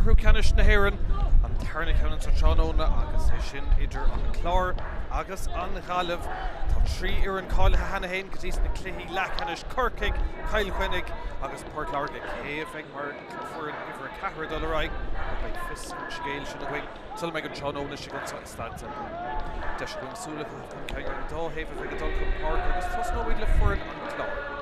Ceathrú Ceannais na hÉireann an Tarna Ceann sa Iomána agus é sin idir an Clár agus an Gaillimh. Tá trí iarrainn cáilethe hena héin go dtí na cluiche lechanis Corcaig, Cailchuinnig agus Port Larga céimh ag mar fuair iver a cethir dul araig beidh fis Míchéal sin a bhain tul meid an Iomána sin an Staid de sé goin súla chun ceir an dóhéamh a bheith dul chun park agus tos nóid le fuair an Clár.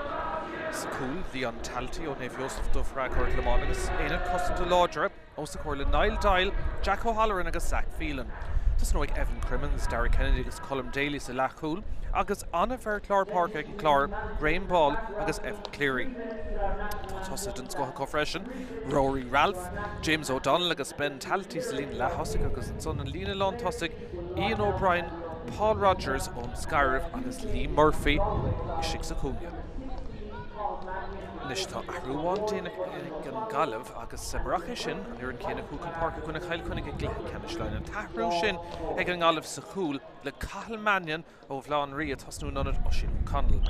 Sa cúil bhí an taltaí ó Naomh Joseph do Fragthir Iomána agus éine cosanta láidre ó sa chóir le Niall Dial, Jack O'Halloran agus Zach Phelan. Tás nóig Evan Crimmins, Darragh Kennedy agus Colm Daly sa lechúil agus Anna Ver Clár Park ag an Clár, Graham Ball agus Evan Cleary. Tá tosaigh den scoth có freisin, Rory Ralph, James O'Donnell agus Ben Talty sa lína lethosig agus an son an lína lán tosaigh, Ian O'Brien, Paul Rogers ón Scaribh agus Lee Murphy i sig sa cúne. Nis tá ahrúháin déine an Gaillimh agus Sembracha sin an iarrainn céine cúcan park chuna Cailchuinnig ag Cluiche Ceannais an taithrú sin ag an Gaillimh sa chúl le Cathal Mannion ó Bhláán Ria tasnú nonad ó sin Connell.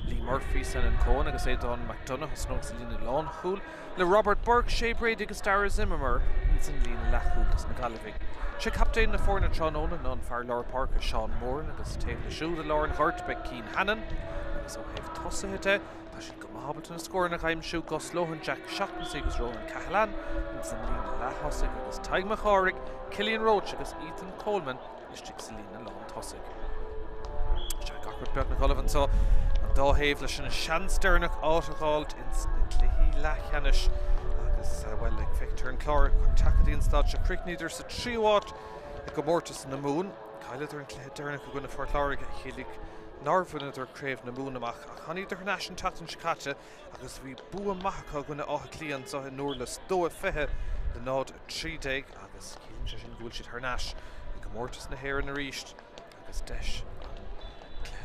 Lee Murphy san an Cohen agus é Don McDonough snóg sa lína lán chúl le Robert Burke, Shea Brady agus Dara Zimmermer in san lína lechúl tas na Gaillimh. Sé captain na fórna Iomána ná an fear Lár Park a Sean Moore agus taobh na siúd a Lauren Hurt be Cian Hannon agus ó héamh tosaithe tá sin go mahabalt na scóir na chaim siú Goslohan Jack Shaughnessy agus Ronan Cahalan in san lína lethosig agus Taig Macháric, Cillian Roach agus Ethan Coleman istigh sa lína lán tosaigh. Se gachart beag na Gaillimh so an dóhéamh leis sin seanstearnach áitheáilt in na cluiche lechanis agus well ag Victor an Clár chun tacadíon stad se cricníidir sa tríomháit ag go mórtas na mún. Caileidir an cluiche dearnach go gona Fort Larga chélig Narfunaidir Craobh na mún amach a chaníidir nasin tatan sicate agus bhí bua maithacha gona átha clian sa Durlas dó fithe le nád 30 agus chéann sé sin gúil siad thnáis i go mórtas na hÉireann na ríist agus deis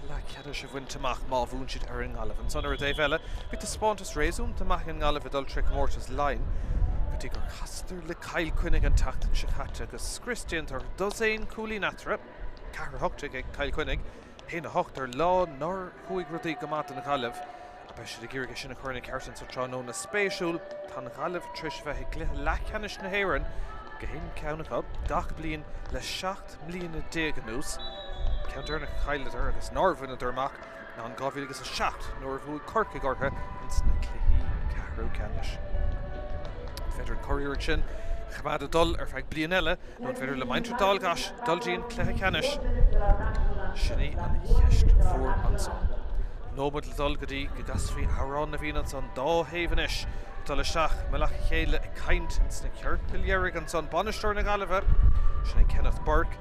le ceadar sé bhainteach má bhún siad ar an Gaillimh. An son ar a déobh eile, bhí tá spántas réasún amach an Gaillimh dul tre mórtas lein go dtí gur chastar le Cailchuinnig an tatan sicate agus Christian tar dosain cúlí natra ceathar hochtaigh ag Cailchuinnig héna hochtar lá nar chuig rudaí go mata na Gaillimh a be siad a ggéirigh sin na chuirna ceartan sa Iomána spéisiúil tá na Gaillimh tris bheith ag cluiche lechanis na hÉireann go hin ceannach gach bliain le 7 mbliana déag nús ceantar na chaileidir agus nárbhunaidir amach ná an 2007 nuair bhuaigh Corcaig ortha in sna cluiche Ceathrú Ceannais. Féidir an choiríocht sin Chabad a dul ar feadh bliain eile nó an féidir le maintre dal gas dulgéon Cluiche Ceannais sinní an cheist fuór an son. Nómad le dul go dtí go gasfaí árán na bhíon an son dóhéhanis dul isteach meach chéile ag caint in sna ceart pilléirigh an son banisteoir na Gaillimh sin é Kenneth Burke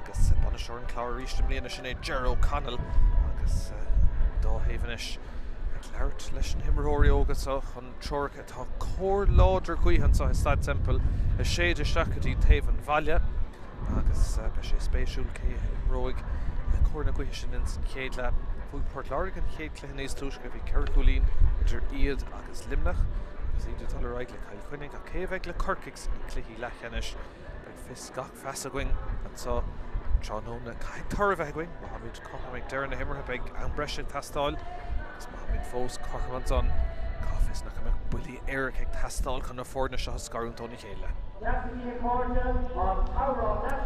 agus banisteoir an Clár rístim líana sin é Gerard O'Connell agus dóhéhanis Leirt leis an himróí ógus chun teorcha tá cór láidir chuoithan sa Staid Semple a séad isteach go dtí taobh an bhaile agus be sé spéisiúil cé róig le cór na gcuithe sin in san chéad le bhuaigh Port Larga an chéad cluiche níos túisce bhí ceircúlín idir iad agus limnach agus iad dul araig le Cailchuinnig a céimh le Corcaig san cluiche lechanis beidh fis gach feas a going an sa Iomána caiig torbh a going Mohammed Cochaig deir na himmartha beidh an breise tastáil agus Mohammed fós Cochaig son cáfis nach go buí éiric ag tastáil chun na fórna seo scarún Domhnaigh.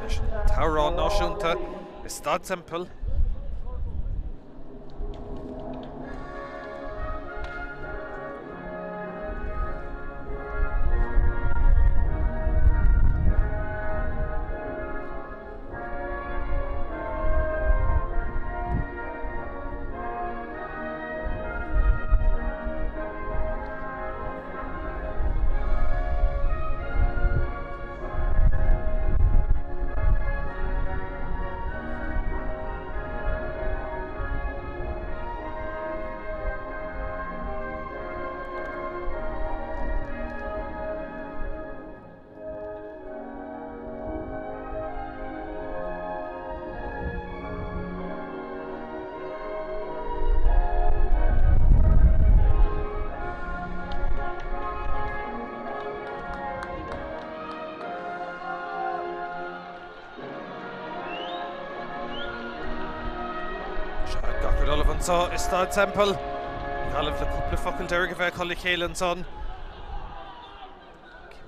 Leis an tárán náisiúnta is Staid Semple so is Staid Semple Gaillimh le cúpla focail deirg a bheith chuile chéile an son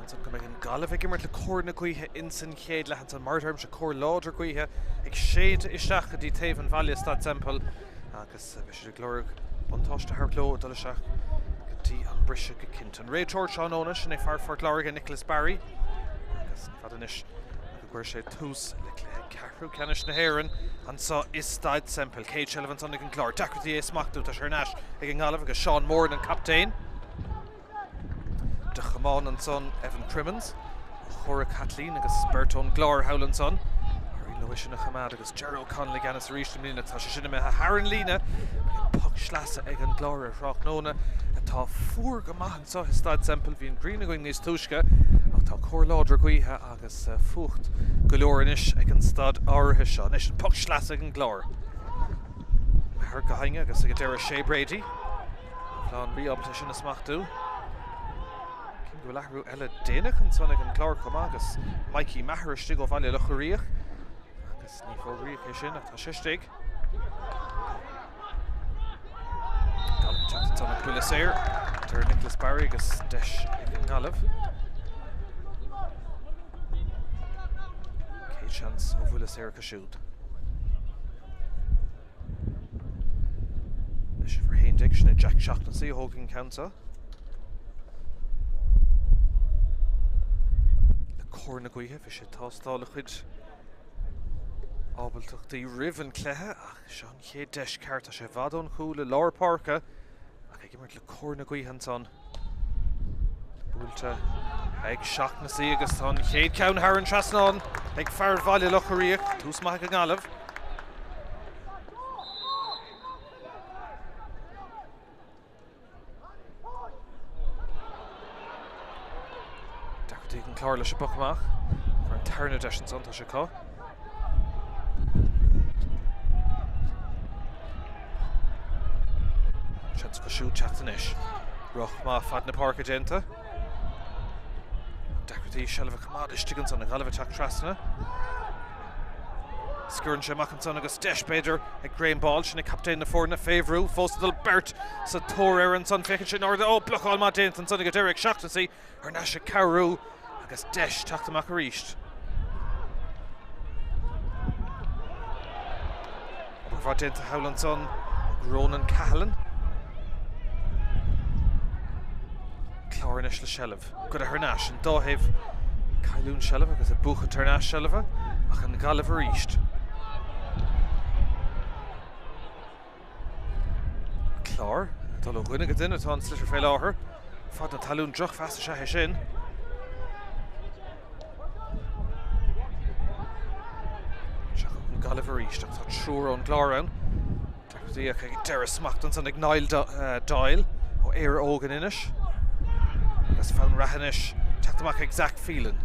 Son go meid an Gaillimh ag immert le cór na Cluiche in san chéad leithant an martharm se cór láidir Cluiche ag séad isteach a dtí taobh an bhaile Staid Semple agus bheith sé glór buntáiste thar ló dul isteach go dtí an brise go cint an réad tóir seán óna sin é fear Clare ag Nicholas Barry agus fad inis go gcuir sé tús le Ceathrú ceannis na hÉireann an sa is Staid Semple céad seileann son ag an Clár dacrtí é smachtú tá Ceannais ag an Gaillimh agus Seán Mór an captéin de Chamáin an son Evan Crimmins Chora Kathleen agus Bertón Glár howlan son Harry Lewis na Chamad agus Gerald Connolly ganas ríist am lína tá sé sinna me a Haran lína puck slasa ag an Glár a Rachnóna atá fuair go maithan sa Staid Semple hí an grína going níos túisce ach tá cór láidir Cluiche agus fucht go leor inis ag an stad áirithe seo is an puck slasa ag an Glár Thar Gaillimh agus ag deire Shea Brady Bhláán ríobalta sin na smachtú go leathrú eile déanach an son ag an Clár chumá agus Mikey Maher istigh ó bhaile le choríoch agus ní fóghríoch é sin ach tá sisteigh Gaillimh teachtain son ag Cluiche tar Nicholas Barry agus deis ag an Gaillimh céad seans ó Cluiche go siúd is sé for héindigh sinna Jack Seachtainsaí Hogan County cór na Cluiche fi sé tástála chuid ábalteachtaí ribh an cléthe ach seán chéad deis ceart a sé bhadón chúl le Lár Parca ach ag immert le cór na Cluiche an son búilte ag Seachtainsaí agus tá chéad ceann thar an trasnán ag fear bhaile le choríoch tús maith an Gaillimh an Clár leis a buchmach ar an tarna deis an son tá sé cá seans go siúd Ceannais roch má fad na parca dénta decrtí seileamh chumad istigh an son na Gaillimh teach trasna scurann sé amach an son agus deis beidir ag Graham Ball sin ag captéin na fórna Féhrú fóstadal Bert sa tóir ar an son fécinn sin orda ó blochál má déint an son ag Derek Seachtainsaí ar na sé Ceathrú agus deis teach amach a ríist aber bhá déint a howlan son Ronan Cahallan Clár inis le seileamh go a thurnáis an dóthaibh cailún seileamh agus a buchan tarnáis seileamh ach an Gaillimh a ríist Clár dul ó ghuine go duine atá an slitir fé láthair fad an talún droch feasta se é sin Gaillimh a ríist ach tá trúr ón Clár ann Dí ag deire smachtán san ag Niall Doyle ó éire ógan inis agus fan rahanis teach amach ag Zach Phelan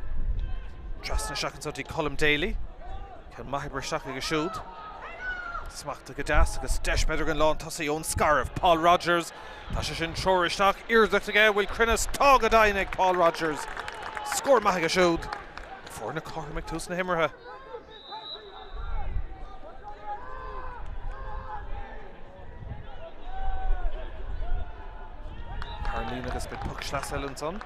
trasna seachtain sotí Colm Daly ceann maithbre seach go siúd smachta go deas agus deis beidir an lán tosaí ón scarf Paul Rogers tá sé sin troiristeach iardacht aige bhfuil crinnes tá go dainn ag Paul Rogers scór maith go siúd fór na cóirmic tús na himmartha Lína agus bit puck slas eile an son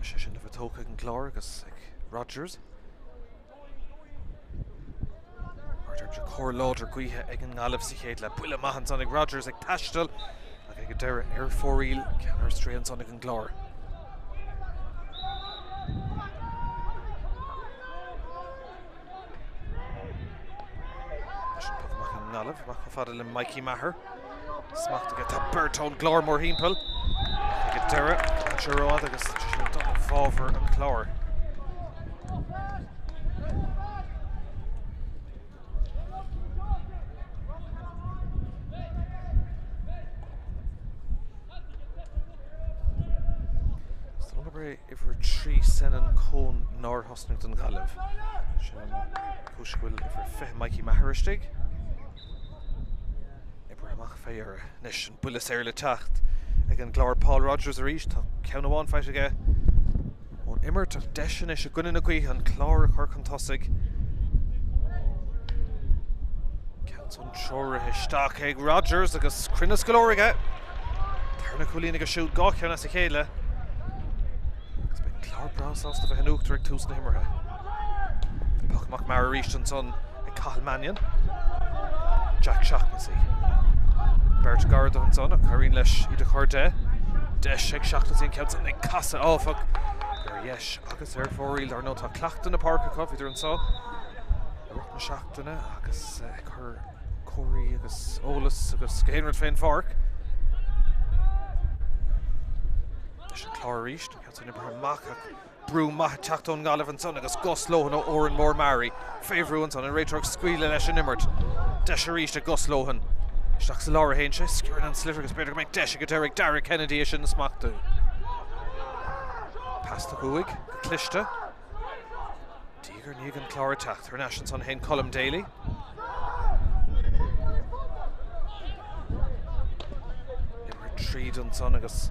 sé sin le bheith tóca an Clár agus ag Rogers Martar de cór láidir Cluiche ag an Gaillimh sa chéad le buile maithan son ag Rogers ag taistil ag ag deire ar fóríl ceannar stréan son ag an Clár Gaillimh bach fada le Mikey Maher smachta go tá Bertón Glár mór hímpel ag deire an serád agus sin don fábhar an Clár Stonebray ifir trí senan cón nár hosnúcht an Gaillimh sin cúiscuil ifir fith Mikey Maher istigh amach féar nis an bulas éir le techt ag an Clár Paul Rogers a ríist tá ceann amháin feit aige ón immert a deisian is a gunna na Cluiche an Clár a chur chun tosaigh ceann Son Chora Histach Egg Rogers agus Crinus Galoriga. Tarna Coolina go shoot Gawkin as a Éile. It's been Clár Bras off the Hanuk direct to Snimmerha. Puckmach Mararish son a Cathal Mannion. Jack Shacknessy. Bert Gardon son a Karine Lesh Ida Corde. Desh Shake Shacknessy and Kelton and Casa. Oh fuck. Yes, agus for real or not a clacht in the park of coffee during so. Rotten Shachtana, agus her Corey, agus Olas, agus Gainred Fain Fork. There's a Clár reached, Captain Ibrahim Maka, Brew Maha Chachton Gaillimh and son, agus Gus Lohan, Oren Moore Mary, Favour and son, and Raytrock Squeal and Esha Nimmert. Desha reached a Gus Lohan. Shachs Laura Hainche, Skieran and Sliver, better make Desha get Derek Kennedy, Ish in the smack do. Past the Guig, Clichte. Deeger Negan Clara Tráchtaire Nations on Hain Column Daily. Retreat on son agus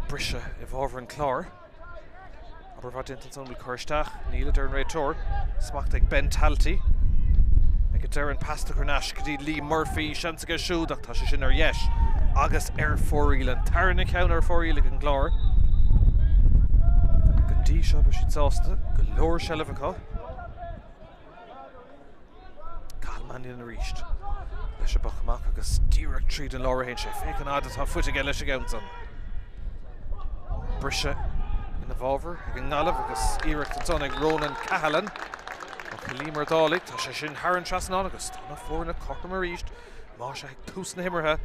Brisha Evolver and Clár. Abervad Intan son with Corstach, Neil Dern Raytor, Smachteg Ben Talty. Darren Pasta Cornash, Kadi Lee Murphy, Shansiga Shoe, Dr. Shin or Yesh, August Air 4 Eile, Tarna Counter 4 Eile and Clár. D shop she'd sauced galore Shellivaka. Calmanian reached. Lesha Bachmak agus direct treat and Laura Hainche. Fake and added half foot again Lesha Gownson. Brisha in the Volver, again Gaillimh agus Eric and Sonig Ronan Cahalan. Gaillimh Dalik, Tasha Shin Haran Trasnan agus Donna Four in a Cockmer reached. Masha Tusn Himmerha.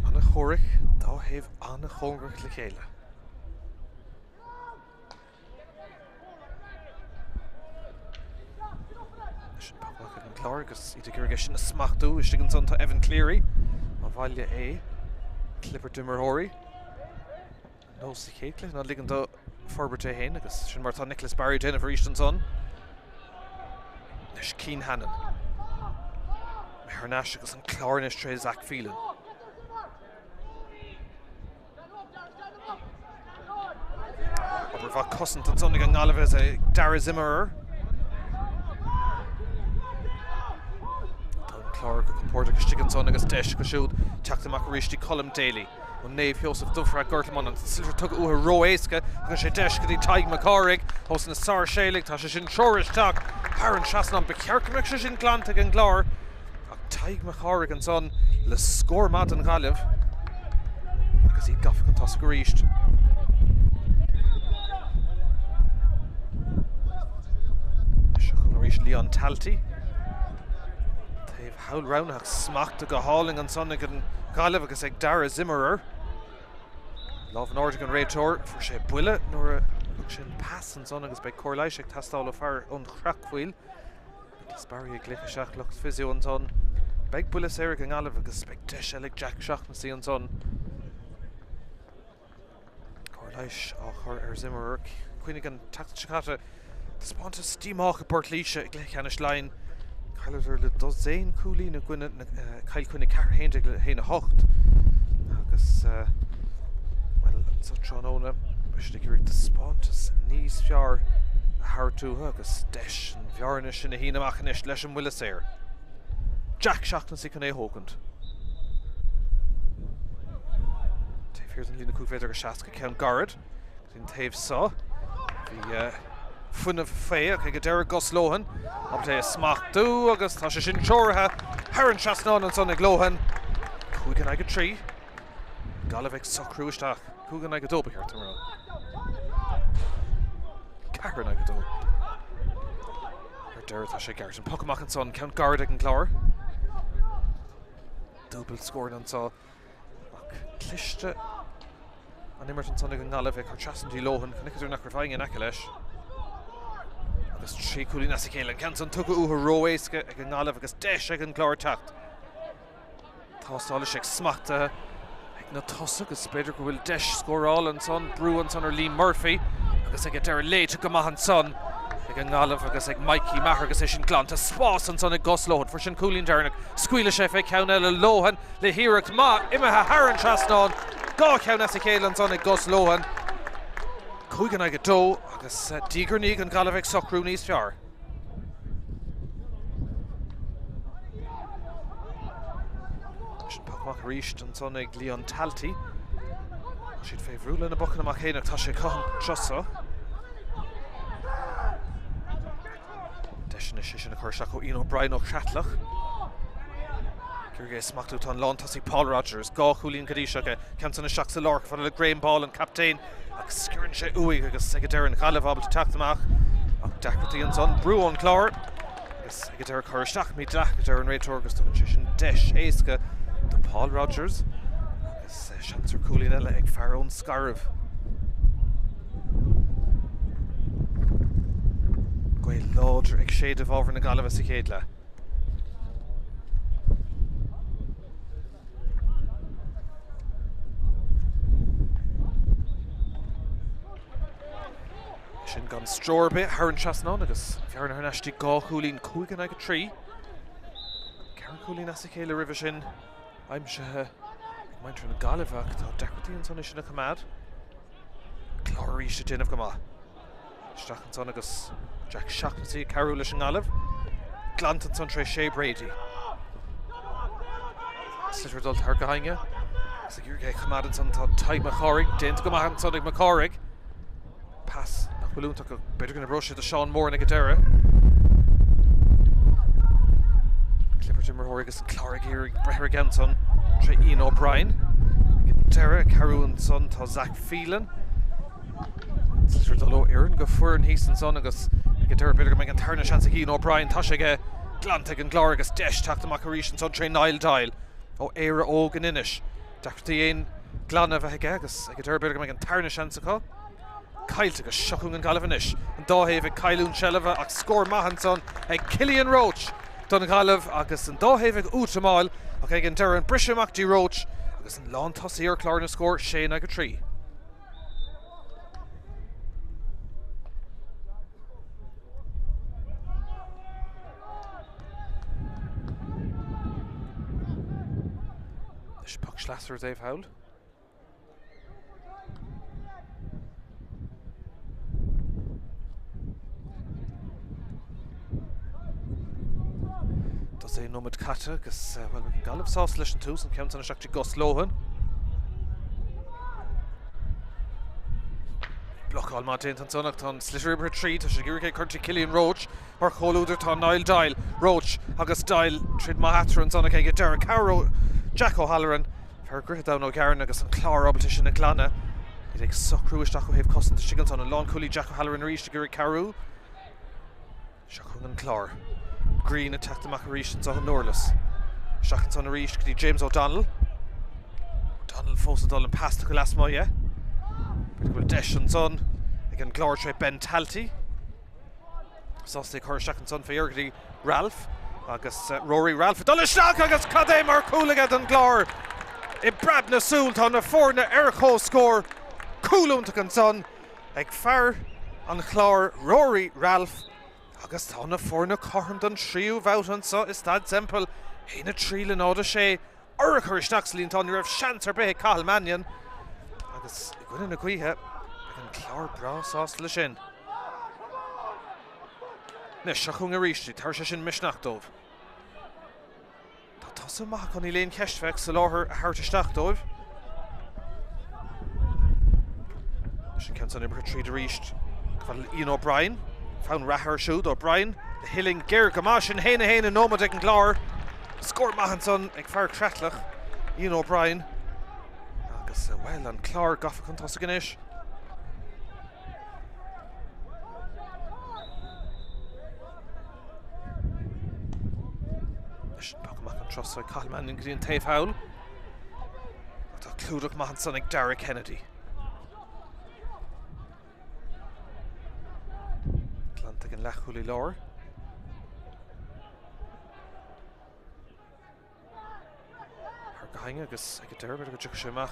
Anna Horik, thou have Anna Honger Cliéile. Clár agus ide gur sin a smachtú is sin son to Evan Cleary a bhaile é Clipper Dimmerhori nó sa chécle ná ligan do Forbert Hain agus sin mar tá Nicholas Barry Jennifer Easton son leis Keen Hannon Meharnash agus an Clárnis tre Zach Phelan aber bha cosint an sonnig an Gaillimh as a Dara Zimmerer Clár go compórta go stigan son agus deis go siúd teachta macaristi Column Daily on Nave Joseph Dufra Gertlemon and Silver tug uha roéisca agus sé deis go dí taig macarig hos na sar sélig tá sé sin chorish tak Haran Trasnan becercamach sé sin glanta an Clár ach taig macarig an son le scór mad an Gaillimh agus í gafach an tas go ríist Is go ríist Leon Talty Howl round ach smacht go hauling an sonnig an Gaillimh agus ag Dara Zimmerer. Love Nordic and Raytor for sé buile nor a sin pass an son agus bei Cluiche tastal of far on crackfuil. Sparry glyph seach looks physio an son. Beg buile Eric and Gaillimh agus bei Deshelig Jack Shacknessy an son. Cluiche och Zimmerer. Quinigan Tráchtaire Sponta steamach Portlaoise Gleichannis Kyler le dozain coolí na gwine Kyle Quinn car Haindig le Haina hocht agus well so Tróna Bishop the Spontus Nís Fiar Hartu agus Desh and Fiarnish in a Hina Machanish Leshem Willisair Jack Shacknessy can Hogant Tave here's in Lina Kufeder Shaska Count Garrett in Tave saw the Fun of Faye, okay, get Derek Gus Lohan. Up to a smack do, August Tasha Shin Chorha, Haran Trasnan and Sonnig Lohan. Cúgan I get tree. Gaillimh Ceathrú Isteach. Cúgan I get over here tomorrow. Karen I get over. Derek Tasha Garrett and Puckmach and son, Count Gardick and Clár. Double scored on saw. Clichte. And Emerson Sonnig and Gaillimh, Harchasan D. Lohan, Connector Nakrafying and Akalesh. Agus trí cúlí na sa chéile Canson tuga uha roéisca ag an Gaillimh agus deis ag an Clár tacht. Tástála sé smachta ag na tosa agus beidir go bhfuil deis scóráil an son Brew an son ar Lee Murphy agus ag deir léite go maith an son ag an Gaillimh agus ag Mikey Maher agus é sin glanta spás an son ag Gus Lohan for sin cúlín dearnach scuile sé fé ceann eile Lohan le híreacht má imethe Haran Trasnan gá ceann na sa chéile an son ag Gus Lohan Cúgan I get dó agus Dígur Níg an Gaillimh Ceathrú níos fear. Mac Ríist an son ag Leon Talty. She'd fave rule in a bucket of Machénach tá sé chun trosa. Deis na sin a chuir seach ó Ian O'Brien ó Chatlach. Cúrgé smachtú tá lán tasí Paul Rogers, gá chúlín cadíiseach ceantan na seach sa lár fan le Graham Ball an captain agus scirann sé uig agus ag deir an Gaillimh abal teachtamach ach deachtaí an son brú an Clár agus ag deir chuir seach mí deachtaí an réitor agus tugann sé sin deis éasca de Paul Rogers. Seansar cúlín eile ag fear ón scaribh. Gwail láidir ag séadamh ábhar na Gaillimh sa chéad le. Sin gan Strórbé thar an seasnán agus fearan ar neistí gá chúlín cúigan ag 3. Ceann cúlín as sa chéile ribh sin aimse Maintre na Gaillimh ach tá deachtaí an son is sin a chamad. Clár ríiste déanamh go maith. Isteach an son agus Jack Shacknessy Ceathrú leis an Gaillimh. Glant an son tre sé Brady. Slitter dul tar gainge. Agus ag iargé chamad an son tá taid Macárig, déint go maith an son ag Macárig. Pass nach bhfuilúnta go beidir gona broise de Sean Moore na Gadera. Clipper Jimmer Horrigus and Clár ag brethir again son. Tre Ian O'Brien. Gadera, Ceathrú an son tá Zach Phelan. Slitter dul ó Éireann go fuair an híos an son agus Gadera beidir go meid an tarna seans ag Ian O'Brien tá sé ge glant ag an Clár agus deis teachtamach a ríis an son tre Niall Dial ó Éire óg an inis. Deachtaí éon glanna bheith ag agus Gadera beidir go meid an tarna seans acu. Cailte go seachún an Gaillimh inis. An dáhéh ag Cailún Shelva ach scór maithan son ag Cillian Roach. Don Gaillimh agus an dáhéh ag útamáil ach ag an deir an brise amach Roach agus an lán tosaí ar Clár na scór sé ag 3. Is puck Schlasser Dave Howell. Does é nómad caite agus well an Gaillimh sás leis an tús an ceantan seachtaí Gus Lohan. Blockall má déint an sonach tá Slitter Ibre 3 tá sé gúrché chuirtí Cillian Roach mar choúidir tá Niall Dial Roach agus Dial trid maithatra an sonach ag deir Carrow Jack O'Halloran fear grithe down ó Garan agus an Clár obalta sin na glanna. It ag socrú isteach ó héh cosanta sigan an lán cúlí Jack O'Halloran ríiste gúir Ceathrú. Seachún an Clár. Green attacked the Macarish on Durlas. Shackens on the reach, James O'Donnell. O'Donnell forced O'Donnell and passed to last month, yeah. But Desh and son. Again, Clár try Ben Talty. Sostek her Shackens on for Yergedy Ralph. Agus Rory Ralph. Dulles Schlag agus Cadé mar Coolagad and Clár. I Brad na Soult on the 4 na Ercho score. Cooluntak and son. Ag far on Clár Rory Ralph. Agus tá na 4 na corn don tríú bhaut an so is Staid Semple hé na tríle náda sé orchar isteach líon tá raibh seansar bethe Cathal Mannion agus I gcuine na cuithe ag an Clár brásás le sin. Nes seachún a ríistí tar sé sin misneachdóibh. Tá tosa maith chun I léon ceistfeic sa láthair a thart isteachdóibh. Sin ceantan Ibre 3 de ríist chuil Ian O'Brien. Found Rahar Shoot O'Brien, the Hilling Ger Gamashin, Hena Nómad ag an Clár. Scored Mahanson ag fear Cretlach, Ian O'Brien. Agus well an Clár gafa chun tosa ganis. Leis an puck amach an trosá Cathal Mannion go dtíon taobh Howell. Tá clúdach Mahanson ag Dara Kennedy. Again, Lachuli Lor. Gaillimh agus ag deir beidir go dtí séach.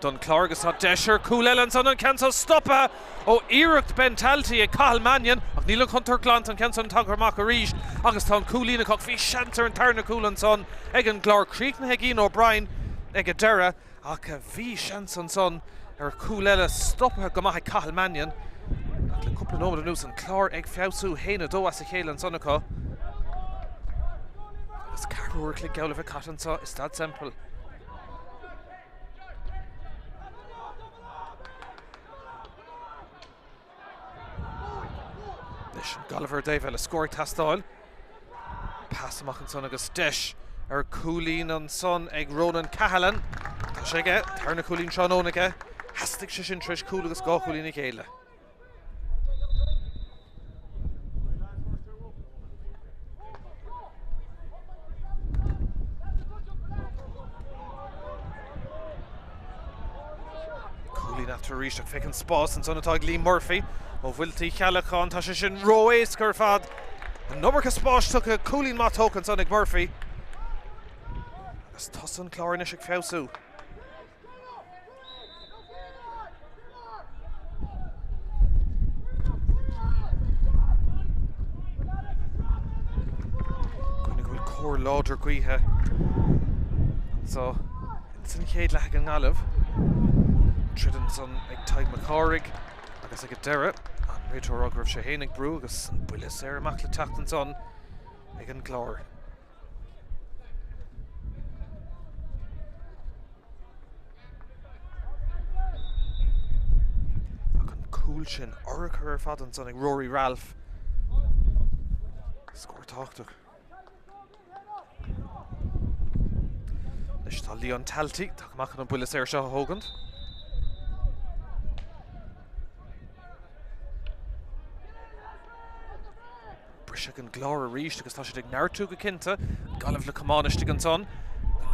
Don Clár agus tá deisir Cool Ellen son an cancel stoppa ó Iirecht Ben Talty ag Cathal Mannion ach níl an chuntar glant an cancel an tagarmach a ríist agus tá Coolína coch bhí seantar an tarna Coolan son ag an Clár Creek na Ian O'Brien ag a deire ach a bhí seans an son ar Cool Ellen stoppa go maith Cathal Mannion. Le couple nómad an nús an Clár ag fiabsú héna dó as a chéile an sonnacha. Agus Carrow clic Gaillimh a catan sa is Staid Semple. Gulliver Dave a scoring tastáil. Pass amach an son agus deis Coolín an son ag Ronan Cahallan. Tá sé ige, tarna Coolín Seanón ige. Hastig sé sin tris Cool agus gá Coolín ag Éile. Coolín after reach ag fecin spás an son atá Lee Murphy. Ó bhfuiltaí chealachán tá sé sin roéis gur fad. An numbercha spás tucha Coolín má tóg an son ag Murphy. Agus tosan Clár is ag feabhsú. Cór láidir Cluiche. So, it's in chéad le an Gaillimh. Trident son ag Taig McCorrig agus ag Dere. An réitear agrah sé hénig brú agus an buile séir amach le techt an son ag an Clár. Ag an Cool sin orchar ar fad an son ag Rory Ralph. Scór táchtach. Leis tá Leon Talty, tá amach an buile séir seo hógant. Brisig an Clár a ríist agus tá sé ag neartú go cinnte. Gaillimh le Cománaiste an son.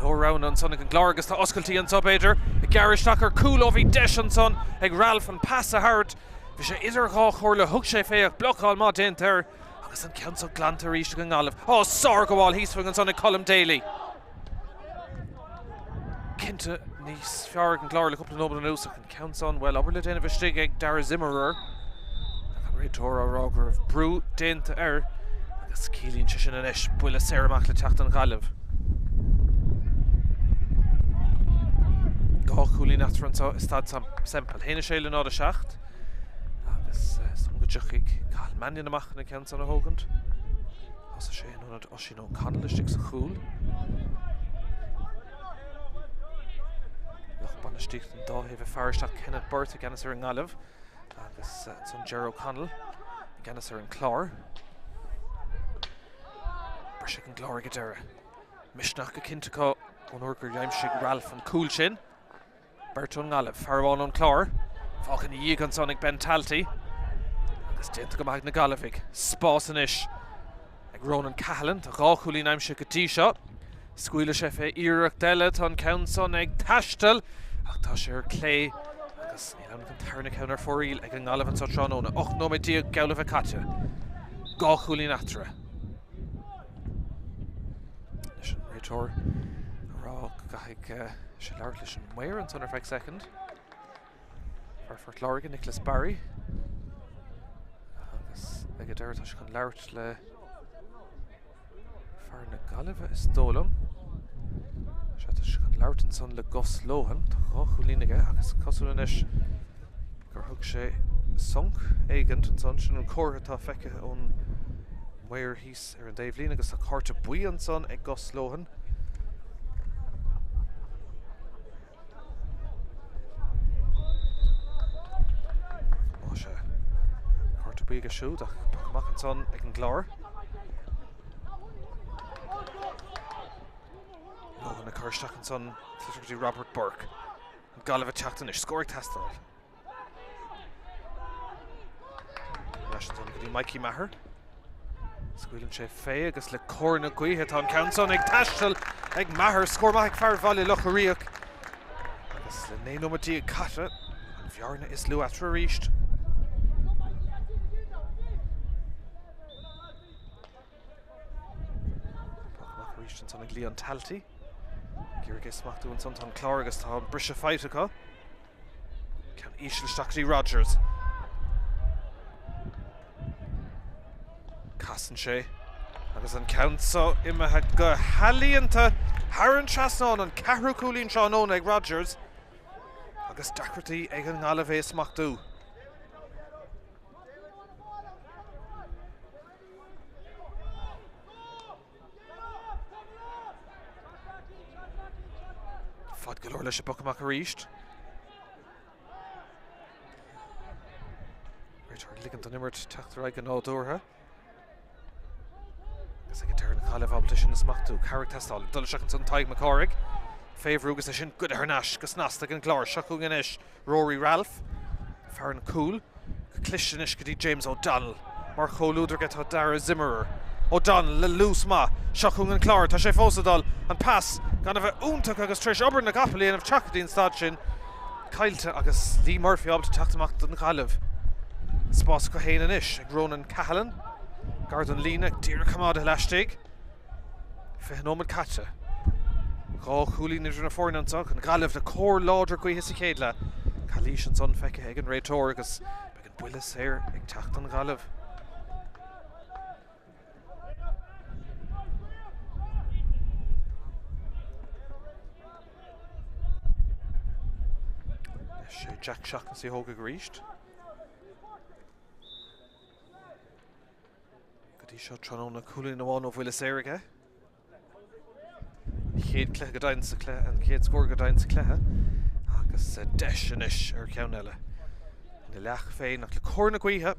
Ló rán an son ag an Clár agus tá oscailtaí an subéidir. I garisteach ar Cool ó bhí deis an son ag Ralph an pass a hart. Bhí sé idir gá chóir le thug sé féach blocáil má déantar. Agus an ceann glanta ríist an Gaillimh. Ó, sár go bháil híos an son ag Colm Daly. Cinnte níos fear an Clár le cúpla nóban an ús ach an ceann son well aber le déanamh stig ag Dara Zimmerer. Réitear árágur of brú déanta agus cílíonn sé sin inis buile séir amach le techt an Gaillimh. Gá Coolín after an Staid Semple. Héine sé le nád a seacht. Agus sam go deochaigh Cathal Mannion amach na ceann son a hógant. As sé anad Oisín O'Connell istigh sa chúl. Banistich an dáhéh fearisteach Kenneth Burt against ar an Gaillimh agus son Ger O'Connell against ar an Clár. Brisig an Clár go Dere. Misneach go cinnteá ón orgur Jaimsig Ralph an Cool sin. Burt an Gaillimh fearháin an Clár. Fáchan í an son ag Ben Talty. Agus déanta go maith na Gaillimh spás inis ag Ronan Cahallan tá gá Coolín aimse go tí seo. Scuile sé fé iireach deile tá an ceann son ag taistil. Ach tá sé ar clé agus ní an tarna ceann ar fóríl ag an Gaillimh an sa Tránóna. Och nó mé díag Gaillimh a caite. Gá Coolín aftere. Leis an réitear rá gaithigh sé leabhar leis an Muir an son ar feadh second. Farfort Lorgan Nicholas Barry. Agus ag a deir tá sé chun leabhart le fear na Gaillimh is dólam. Sé chun leabhart an son le Gus Lohan. Tá gá Coolín aige agus cosúil inis gur thug sé sonc éigent an son sin an cóir atá feice ón Muir híos ar an Dave Lín agus a carta buí an son ag Gus Lohan. Má sé carta buí go siúd ach amach an son ag an Clár. Logan a chuirteach an son Clitterty Robert Burke. An Gaillimh a teachtain is scóir tastáil. Leis an son go dtí Mikey Maher. Scuilann sé fé agus le cóir na Gaoithe tá an ceann son ag taistil ag Maher scór maith fear bhaile locharíoch. Agus le néanomatí ag cata an bhearna is lú atra ríist. Pach ríist an son ag Leon Talty. Gyrige smachtú an son tan Clár agus tá brise feitecha. Ceann ísleisteachtaí Rogers. Casan sé agus an ceann so imethe go halíonnta thar an trasnán an Ceathrú Coolín Seanón ag Rogers agus dacrtaí ag an Gaillimh smachtú. Fad go leor leis a buc amach a ríist. Ligant an immert Tráchtaire an ádúrtha. Gus ag deir na Gaillimh ábalta sin is machtú. Carrick testáil. Dul seach an son taig McCorrick. Féhrú gus sin good Harnash gus nasta gan Clár. Seachú gan ish Rory Ralph. Farran Cool. Cluiche ish gadi James O'Donnell. Mar Cholúidir get ha Dara Zimmerer. O'Donnell le lús ma. Seachú gan Clár. Tá sé fósadal. An pass. Gan bheith úntaach agus Trish Ober na Gapalaíon of Chacadín stad sin. Cailte agus Lee Murphy ábalta teachtamach don Gaillimh. Spás go héanaan ish ag Ronan Cahallan. Gardan Lína Díra Camada leistigh. Fehanómad Caite. Gá Chúlín idir na fórnantach an Gaillimh de cór láidir cuithe sa chéadle. Calíis an son feice ag an réitóir agus beag an buile séir ag teacht an Gaillimh. Sé Jack Shackness í thóga go ríist. Dí seo tróna Chúlín amháin ó bhuiile séir aige. Chéad cléthe go dainn sa cléthe an chéad scór go dainn sa cléthe. Agus deis inis ar ceann eile. Na leach féin nach le cór na cuithe.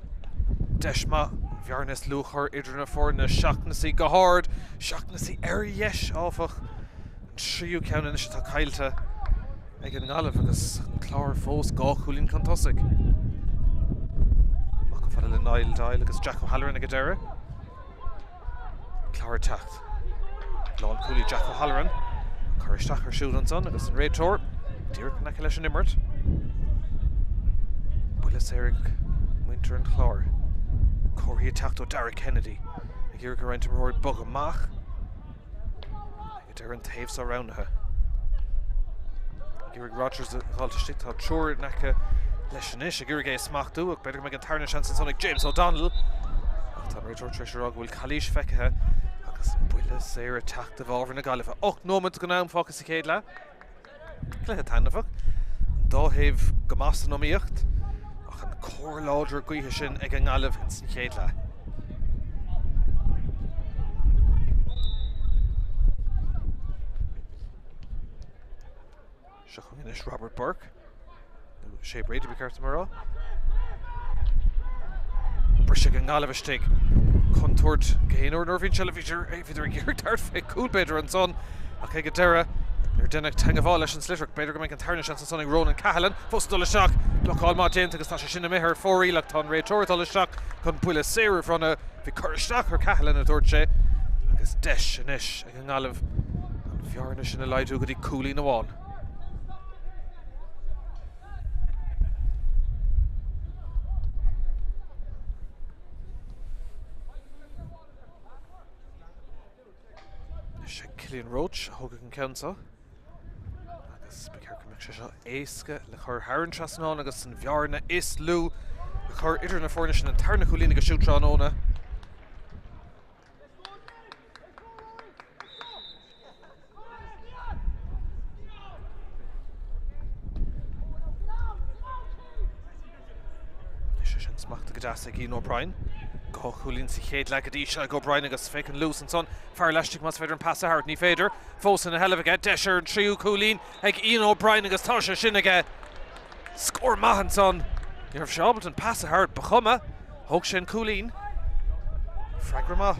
Deis ma bhearnas lúchar idir na fórna Seachnasí go hard. Seachnasí ar yes áfach. An tríú ceann inis tá cailte ag an Gaillimh agus an Clár fós gá Chúlín chun tosaigh. Mac go fada le Niall Dail agus Jack O'Halloran ag a deire. Clár teacht. Lán Cooley Jack O'Halloran. Coristeach ar siúd an son agus an réitóir. Díreach na leis an immert. Buile séirigh Winter an Clár. Cóirí teacht ó Dara Kennedy. Ag iarg go raint amróir bug amach. Ag deir an taobh sa roundthe. Ag iarg Rogers a gáilta stick tá trúir necha leis an ish. Ag iarg é smachtú ag beidir go meid an tarna sean san son ag James O'Donnell. Tá réitóir treisir ag bhfuil Calíis feicethe. Buile séir a teacht a bhábhar na Gaillimh. 8 nómad go nám fácas sa chéad le. Cléthe tainmhach. Dá thaobh go meas an nóíocht. Ach an cór láidir cuithe sin ag an Gaillimh in san chéad le. Seachú inis Robert Burke. Sé Brady be ceart marrá. Brisig an Gaillimh stig. Contúirt Gainor Norvín Television éidir ggéir tart fé cool beidir an son ach ag a deire ar denach teangáil leis an slitreach beidir go méid an tarna sean san son ag Ronan Cahallan fós dul isteach Lochál má déanta agus tá sé sinna mithir fóríleach tá réitóir dul isteach chun buile séir fronna bhí coristeach ar Cahallan a dúirt sé agus deis inis ag an Gaillimh an bhearna sin a leidú go dtí Chúlín amháin. Cillian Roach thugad an ceansa agus be ceir go mbeadh sé seo éasca le chur hÉireann trasnán agus an bhearna is lú le chur idir na fórna sin an tarna Chúlín agus siútránóna. Is sé sin smachta go deasa ag Ian O'Brien. Gá Chúlín sa chéad le go dtí se go O'Brien agus fécin lús an son fear leistigh mas féidir an pass a thart ní féidir fós in a hell aige deisir an tríú Chúlín ag Ian O'Brien agus tá sé sin aige scór maithan son níor bh seábalt an pass a thart ba chuma thug sin Chúlín freigra má.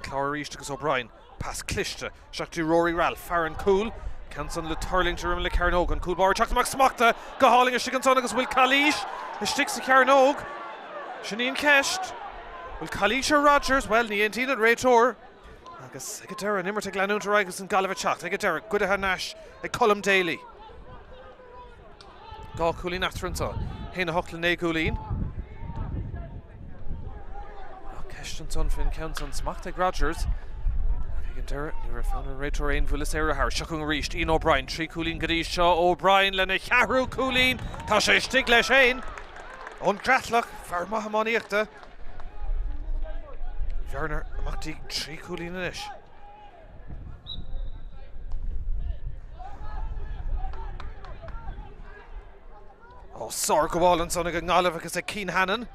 Clár ríist agus O'Brien pass cliste seachtú Rory Ralph Farran Cool Canson le Hurling to rim le Carnog an cool bar chuck max smachta go hauling a stick son agus will Calíis a stick sa Carnog Sinead Kecht will Calíis or Rogers well ní an tíad réitóir agus ag deire an immert ag leanúntar agus an Gaillimh teacht ag deire good a Harnash ag Colm Daly Gá Chúlín after an son héna hochlan né Chúlín Kecht an son fin Canson smachta ag Rogers Derek, you were found a réitóir ein bhuiile séir a thart seachún ríist Ian O'Brien trí Chúlín go dtí seo O'Brien lena Ceathrú Chúlín tá sé stig leis féin ón creatlach fear maithamaníochta bhearnar amachtaí trí Chúlín inis. Ó sár go bháil an son ag an Gaillimh agus ag Cian Hannon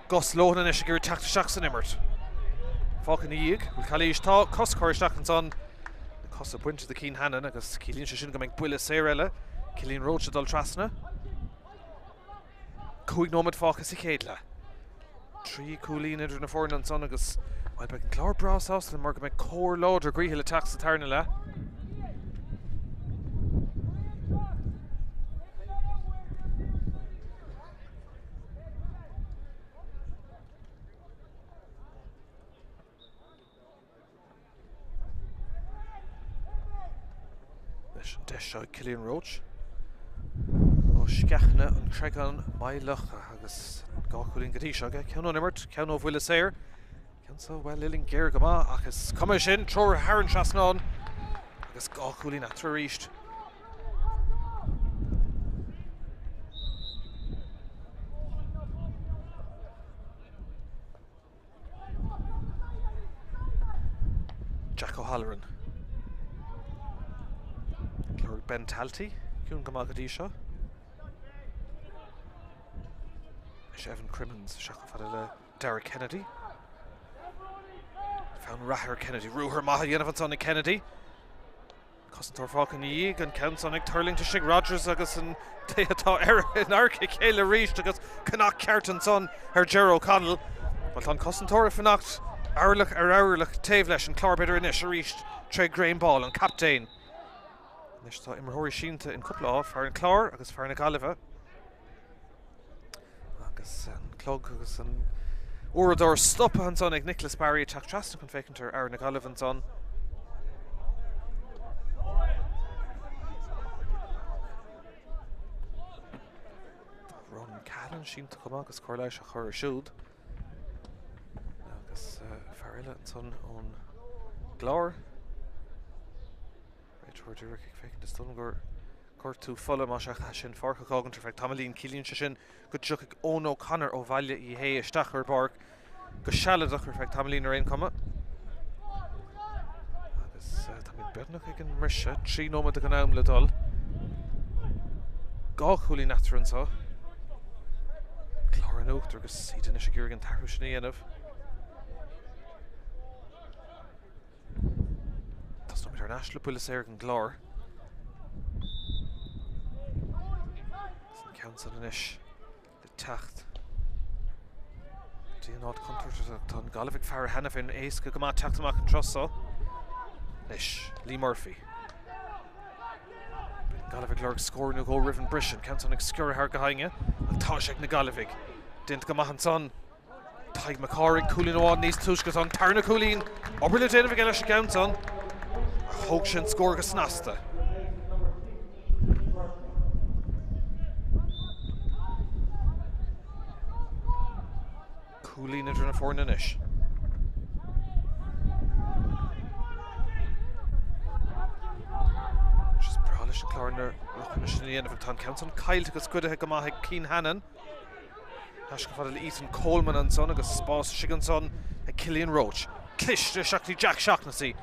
Gus Lohan inis gur teachta seach san immert. Fáchan íag, bhfuil Calíis tá cos coristeach an son Cosa buinte de Cín Hannan agus Cilíonn sin go mbeidh buile séir eile. Cilíonn Roach dul trasna. Cúig nómad fáchas I chéad le. Trí cúlín idir na fórna an son agus bhaid beag an Clár brás ásta mar go mbeidh cór láidir gríthe le teach sa tarna le. Leis an deis seo Cilíonn Roach. Ó sceachna an creagán mailech agus gáchúlín go dtí seo ceann an immert, ceann ó bhuiile séir. Ceann sa bhfuil lilín géir go má agus cuma sin tror hÉireann trasnán agus gáchúlín atra ríist. Jack O'Halloran. Clár Ben Talty, ciún go má go dtí seo. Evan Crimmins, Shaka Fadala, Derek Kennedy. Found Rahar Kennedy, Ruher Maha Yenavatsonic Kennedy. Commentator Falcon Yig and Counsonic Hurling to Shig Rogers agus and Teata in Arkic Éile Reach agus Canuck Carton son her Ger O'Connell. But on Commentator Fanacht Hourlich Tavlesh and Clár Bitter Inish reached Trey Grain Ball and Captain. Nish thought Imrahori Sheenta in couple off, Farin Clár agus Farin Gaillimh. Clog agus an Urador stop an son ag Nicholas Barry Tráchtaire chun fécintar Aaron Gaillimh an son. Ron Callan sínta chum agus cóir leis a chur siúd. Agus Farrell an son ón Glár. Réitúir dúir ag fécintar Stungur. Tú fulla má seach sin farcha cágantar feag tamlín Cilíonn sin go dúcha ón O'Connor ó bhaile I hé isteach ar barc go sealadach ar feag tamlín ar aon cuma. Agus tá míid bednach ag an mrise, trí nómad ag an am le dul. Gáchúlín atra an sá. Clár an uachtar agus sídan is a ggéir an tarú sin I dhéanamh. Tás nómid ar an eisle buile séir an Glár. Counts on an ish. The tacht. Do you not contour to Gaillimh Farah Hannafin ace go ma tacht amach an trosso. Ish. Lee Murphy. Gaillimh Lurg score no go Riven Brishan. Counts on obscure har gahinga. And Tashek na Gaillimh. Dint go mahan son. Taig McCarrig cooling on these tushkas on Tarna Coolin. Oberle David again as she counts on. Hogshin score gasnasta. Coolín idir na fórna inis. Just brális an Clár na ruchna sin dhéanamh tá Counts Kyle agus cuidathe go maithe Cín Hannan. Thas go fadal Ethan Coleman an son agus spás sigan son ag Cillian Roach. Cliste seachtaí Jack Shaughnessy.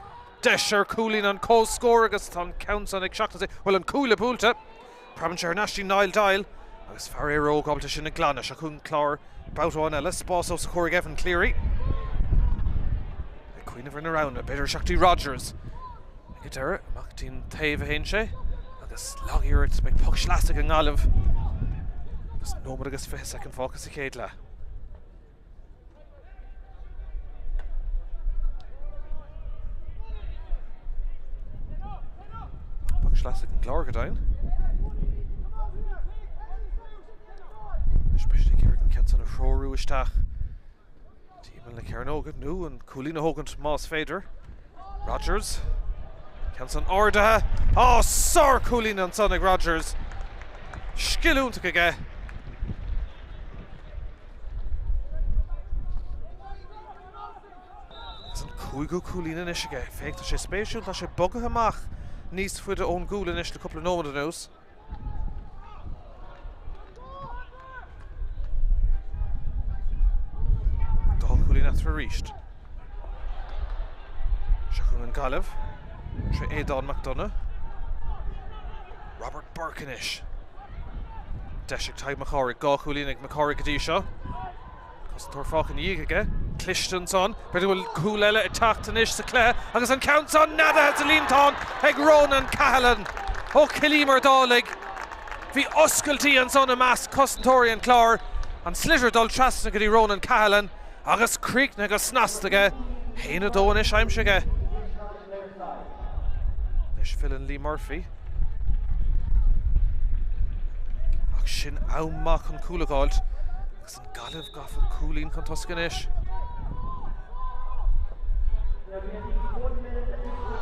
Deisir Coolín an co-score agus tá Counts ag Shaughnessy. Well an coola búlta. Prabanseir Nasty Niall Dial agus Farré Rowe gobalta sin na Glana se chun Clár Bouton Ellis, boss of Corrig Evan Cleary. The Queen of an around a better Shakti Rogers. Guitar, Mactin Tave Henche. Agus Logger, it's big puck schlastic and olive. There's nobody gets for second focus of Éile. Puck schlastic and Glorgadine. Especially Kerrigan Kents on a Shorú Ishtach. Team like Karen Hogan, new and Coolina Hogan to Moss Fader. Rogers. Kents on Orda. Oh, Sir Coolina and Sonic Rogers. Skilloon to Gaga. It's an Kuigo Coolina Nishiga. Fake to she spatial, that she bug her mach. Needs for the own goal in a couple of nomad knows. After reached. Shakun and Gaillimh. Aidan McDonough. Robert Birkinish. Deshik Type McCorrick. Gachulin McCorrick Adisha. Commentator Falcon Yig again. Clishton son, but it will cool Éile Tráchtaire sa Clare, agus an count son nada has a líntán ag Ronan Cahallan ó Gaillimh dálig. Bhí oscailtí an son a más Commentator an Clár, an slitter dul trasna go dtí Ronan Cahallan, agus críocna agus snastage, héana dó is aimsige. Is Philin Lee Murphy. Ach sin Iomána an cúlagáilt, agus an Gaillimh gafa cúlín chun toscanis.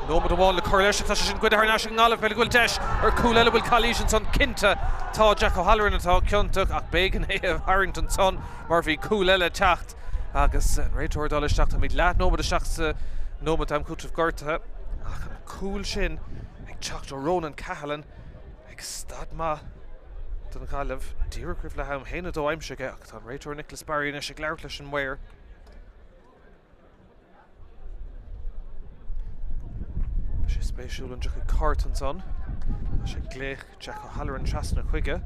No but the wall le correlation tá sin good harna sin Gaillimh bel gúil deis ar cúl Éile bhfuil collision son cinnte tá Jack O'Halloran atá ceantach ach bégan é Harrington son mar bhí cúl Éile teacht agus an réiteoir dul isteach tá míad leat no but a seach no but am cútah gortathe ach an cúl sin ag teacht ó Ronan Cahallan ag stad ma don Gaillimh díreach rih le ham héana dó aimsige ach tá an réiteoir Nicholas Barry is ag leabhart leis an mhair. Sé spéisiúil an Jack Carton son. Tá sé gléich Jack O'Halloran trasna chuige.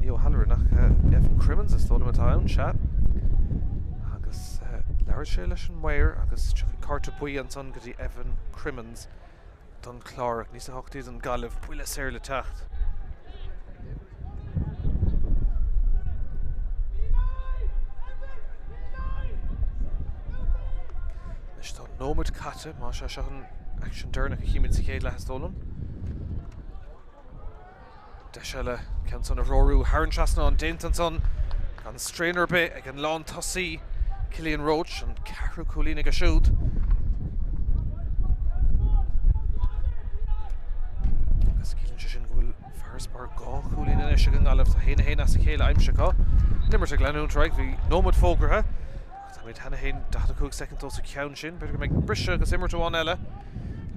Ní O'Halloran nach Evan Crimmins is tóla atá ann se. Agus leabhar sé leis an mhair agus Jack Carton buí an son go dtí Evan Crimmins don Clár níos a hochtaí an Gaillimh buile séir le teacht. Is tá nómad caite má se an action dúrnach a chiimiid sa chéad le hastólam. De se le cean son a róú Harran trasna an déantan son an strainer bit ag an lán tosaí Cillian Roach an ceathrú cúlín ag a siúd. Agus cílann sé sin bhfuil fearspar gá cúlín in ise an Gaillimh tá héana sa chéile aimse có. Nimmer a glenún treig bhí nómad fógrathe. We'd had a hen data cook second to ceann sin, better make brisha agus immer to one Éile.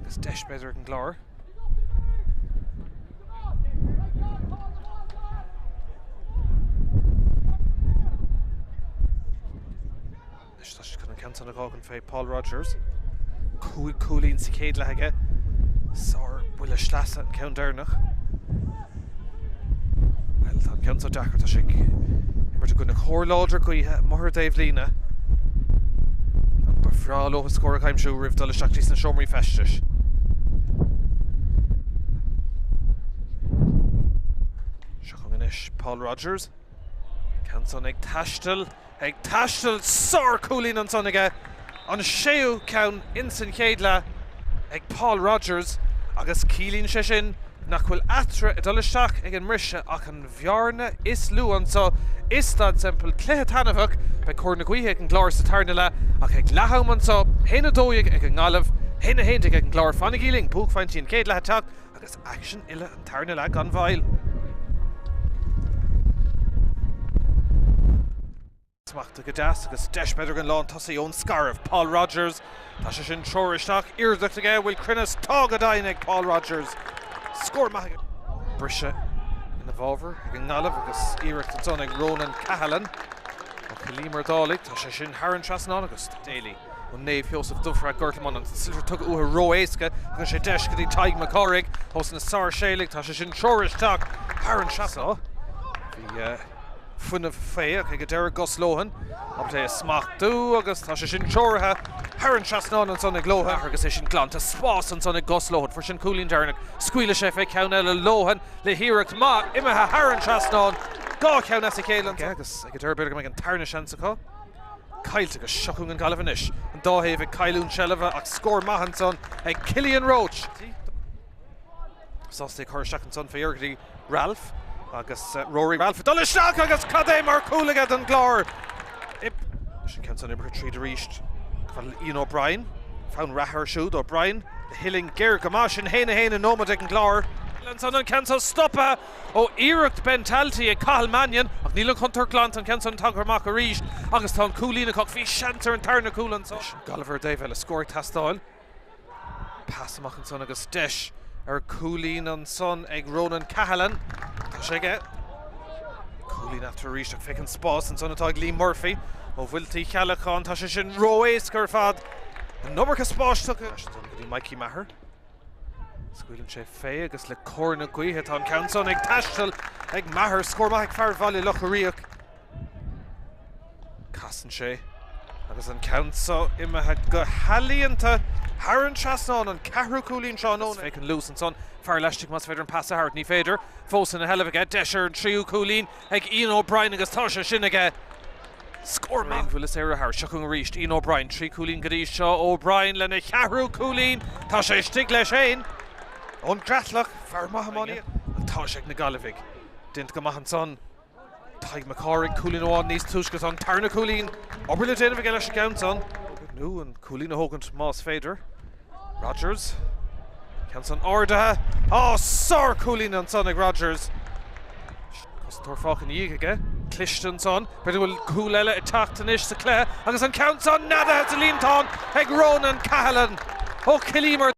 Agus deis better than Clár. Is tá sé chun ceann a gágan fé Paul Rogers. Cúlín sa chéad leige. Sár bhfuil a slasa an ceann dúrnach. Well, tá ceann so dachar tá sé immer to go na chórláidir go Mothar Dave Lína. Frá lochas scóra caimsú rih dul isteach na seomraí festis. Seachang inis Paul Rogers. Ceann son ag taistil sár cúlín an son aige. An séú ceann insan chéad le ag Paul Rogers agus cílín sé sin nach bhfuil atra i dul isteach ag an mrise ach an bhearna is luúan so is Staid Semple cluiche tanmhach be cór na Cluiche an Clár sa tarna le ach ag lehamman so héna dóigh ag an Gaillimh héna héntaigh ag an Clár fannig íling búg faintí an céad leteach agus action Éile an tarna le gan bhail. Smachta go deas agus deis beidir an lán tosaí ón scarf Paul Rogers tá sé sin teoiristeach iardacht aige bhfuil crinnes tá go dainn ag Paul Rogers scór maithe brise in the bhábhar ag an Gaillimh agus iirecht an son ag Ronan Cahallan ó Gaillimh dálig tá sé sin Harran trasna agus Éile ó Naomh Joseph Dufra Gortleman an silver tug uair róéisce agus sé deis go dtí Taig McCorrig os na sár sélig tá sé sin teoiristeach Harran trasna bhí funna féach ag deir Goslóhan ab é smachú agus tá sé sin teoirthe Harran trasna an son ag Lóhan agus é sin glánta spás an son ag Goslóhan for sin cúlín dearnach scuile sé fé ceann Éile Lóhan le híireacht má imethe Harran trasna gá ceann sa chéile agus ag deir beidir go an tarna seansa có Cailte go seachún an Gaillimh inis an dáhéh ag cailún sellmha ach scór maithan son ag Cillian Roach Sásta chuir seach an son fé iargadí Ralph agus Rory Ralph dul isteach agus cadé mar cúlaige an Clár sin ceann son imir tríd a ríist Ian O'Brien found Rahar siúd O'Brien the hilling gear go má sin héna nómad ag an Clár an son an ceann son stoppa ó iireacht bentaltaí ag Cathal Mannion ach níl an chuntar glant an ceann son tagarmach a ríist agus tá an cúlína coch bhí seantar an tarna cúlan son Gaillimh Dave Éile scóir tastáil pass amach an son agus deis ar cúlín an son ag Ronan Cahallan tá sé ige cúlín after ríist ach feic an spás an son atá ag Lee Murphy ó bhfuiltaí chealachán tá sé sin róéis gur fad an nómar spás tucha go dtí Mikey Maher scuilann sé fé agus le cór na Cluiche tá an ceann son ag taistil ag Maher scór maith ag fear bhaile locharíoch Casan sé agus an countsa imethe go halíonnta Haran Trasnán an Ceathrú Cúlín Seánón fécin lús an son fear leistigh mas féidir an pass a hart ní féidir fós in a hell of a deisir an tríú Cúlín ag Ian O'Brien agus tá sé sin aige scór man bhfuil is éire a thar seachung ríist Ian O'Brien trí Cúlín go dtí seo O'Brien lena Ceathrú Cúlín tá sé stig leis éin ón greatlach fear maithamaní an tá sé na Gaillimh dint go maithan son Taig McCorrick Cúlín óháin níos túisgus an tarna Cúlín obair le déanamh ag leis a gceann son nu an Cúlín a thógant más féidir Rodgers ceann son ordathe sár Cúlín an son ag Rodgers cos tóir fáchan díag aige Clishton son beidir bhfuil cúil eile i Tráchtaire sa Clare agus an ceann son nada sa líontáin ag Ronan Cahallan ó Cilímar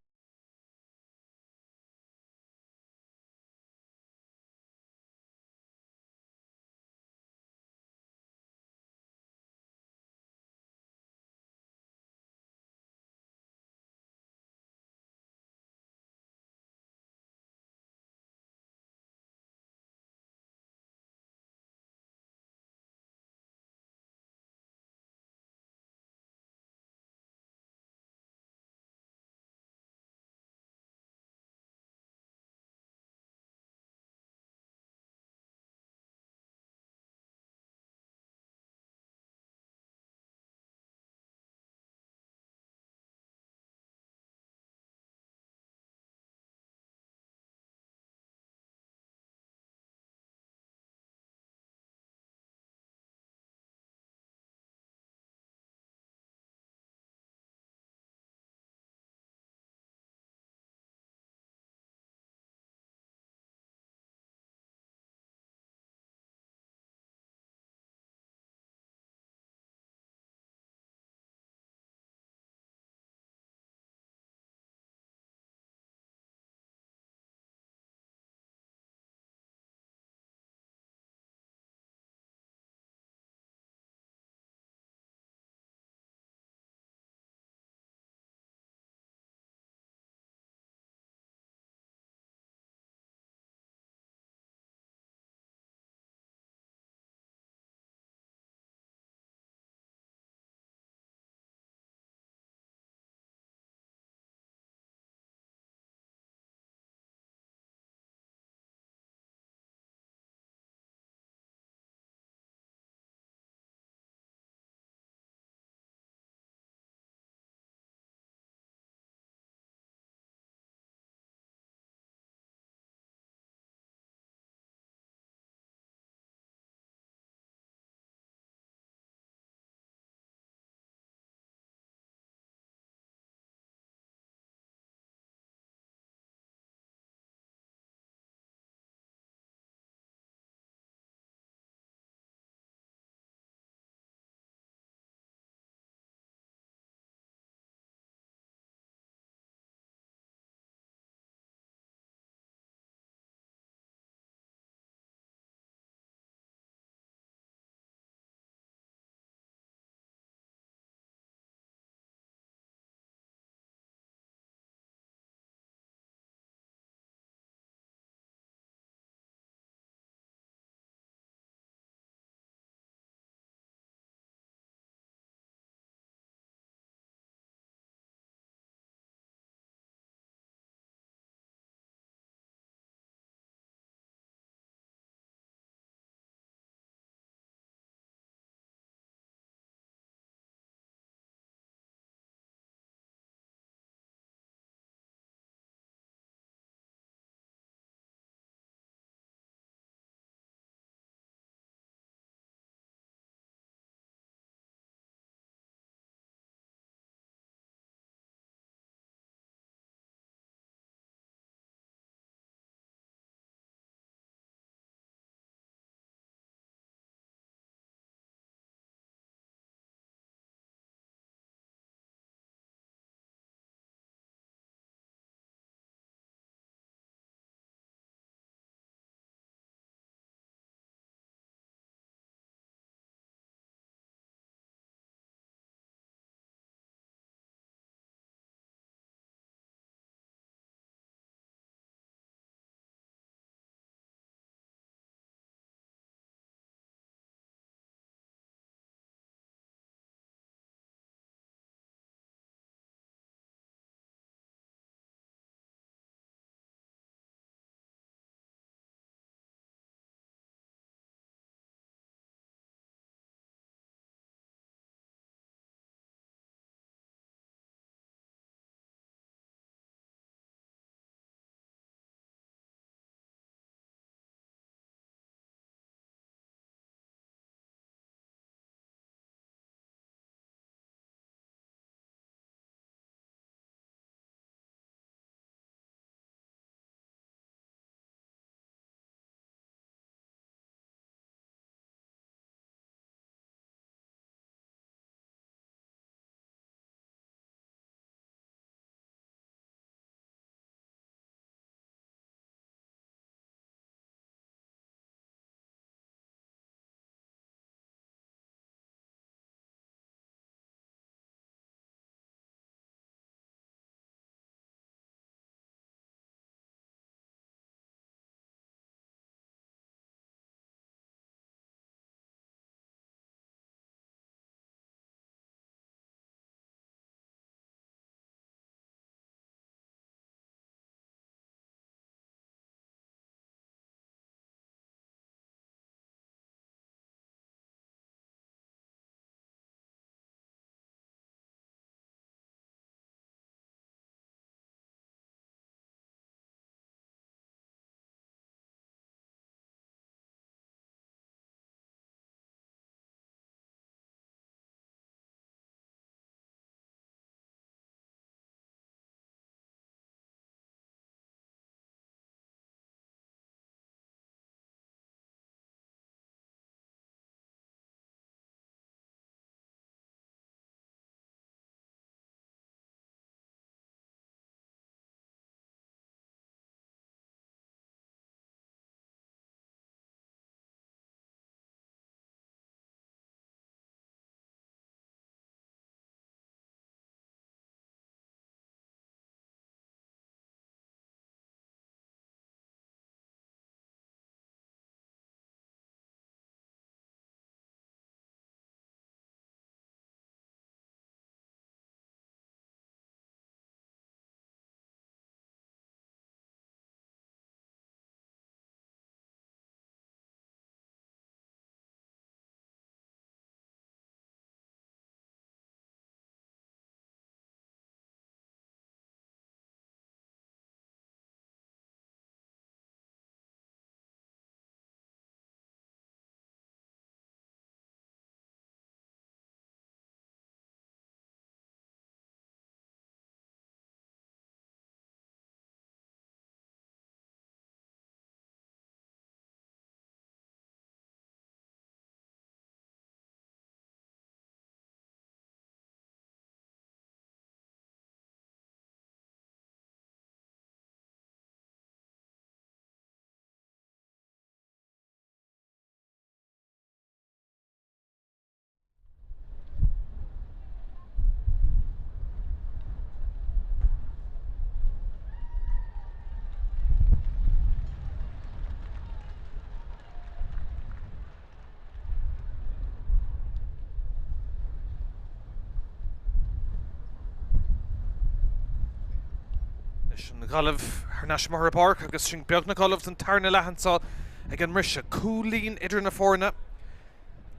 Sin Gaillimh Harneis mar bark agus sin beag na Gaillimh an tarna lehansa ag an mrise cúlín idir na fórna.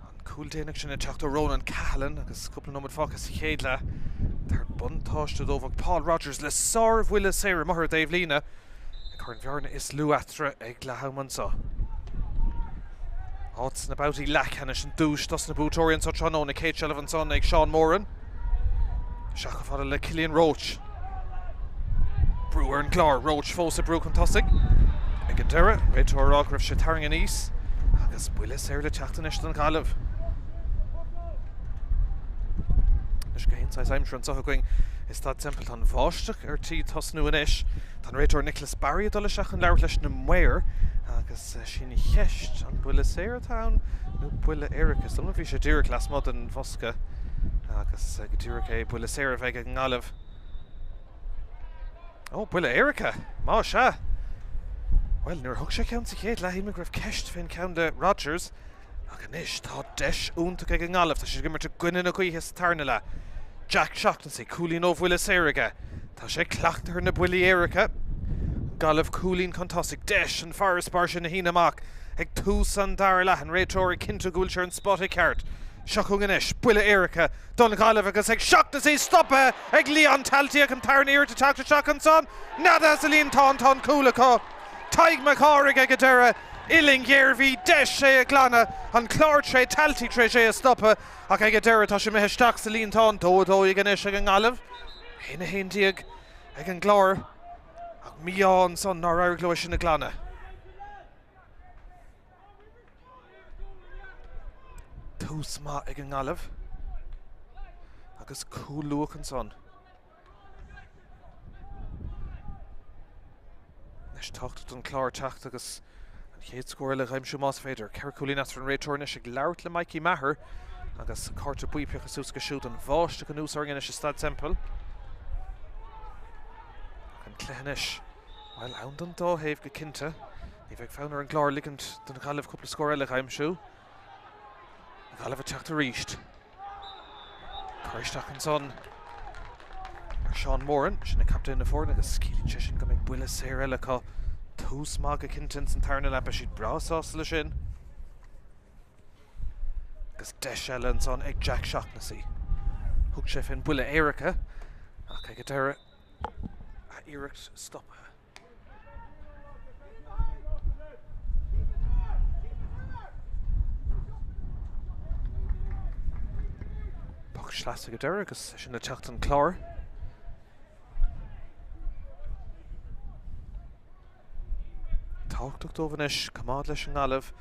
An cúl déanaach sin teachta Ronan Cahallan agus cúpla nómad fácas Éile. Tar buntáiste dómhach Paul Rogers le sár bhuiile séire mar Dave Lína. Chuirn bhearna is luatra ag lehamansa. Odds na bouty lachan is an dúis dos na bútóiríonn sa tróna na Kate Shelevanson ag Sean Moran. Seacha fada le Cillian Roach. Brewer and Clár, Roach fósa brú an tosig. Ag an deire, réiteoir ágribh sé Ceannais agus buile séir le teachtain is an Gaillimh. Is go hénsáis aimsre an socha going is Staid Semple an bháisteach tí tosnú in isis. Tá réiteoir Nicholas Barry dul seach an leir leis na muir agus sin cheist an buile séir town nó buile Éirice. Some bhí sé dúrach las mod an fosca agus go dúrach é buile séir bheith ag an Gaillimh. Oh, buile Éirice, má se. Well, nuair thug sé ceann sa chéad le híime raibh ceist fin ceann de Rogers ach an isis tá deis úntaach ag an Gaillimh tá sé gimmar gcuine na gaotha sa tarna le. Jack Shaughnessy, cúlín ó bhuiile séirige. Tá sé cleachtar na buile Éirice. Gaillimh cúlín contasig deis an faras bar sin na híine amach ag tús an dar le an réiteoir cinnte gúil sé an spot ag ceart. Seachung in isis, buile Éirice, don Gaillimh agus ag Shaughnessy stoppe ag Leon Talty ag an tarnaíir to Tráchtaire Seachanson. Nada sa líon tá cúlacha. Taig McCarrig ag a deire, Illing Yearvy, deis sé a glanna, an Clár sé Talty tre sé a stoppe ag a deire tá sé meisteach sa líon dó ag an isis ag an Gaillimh. Hina héntíag ag an Clár ag Míchéal son nar air glóis sin a glanna. Tús má ag an Gaillimh agus cúlúach an son. Nes tácht an Clár teacht agus an chéad scóir le Gaimsú más féidir. Ceir cúlín after an réiteoir is ag labhart le Mikey Maher agus carta buípeach a sús go siút an bháiste an úsáing is Staid Semple. An cléhanis, well, ann don dóthaimh go cinnte. Ní bheith fánar an Clár ligand don Gaillimh cúpla scóir le Gaimsú. Gaillimh a teachta ríist. Caristeach an son Sean Moran, sin a captain na fórna agus cílín sé sin go méid buile séir eile có tús má go cinnte san tarna le siad brásás le sin. Agus deis eile an son ag Jack Shaughnessy. Thug sé fin buile Éirice ach ag a deire a iirecht stoppe. Bach sleas ag a deire agus sin a teacht an Clár. Táchtach dómhan is comád leis an Gaillimh.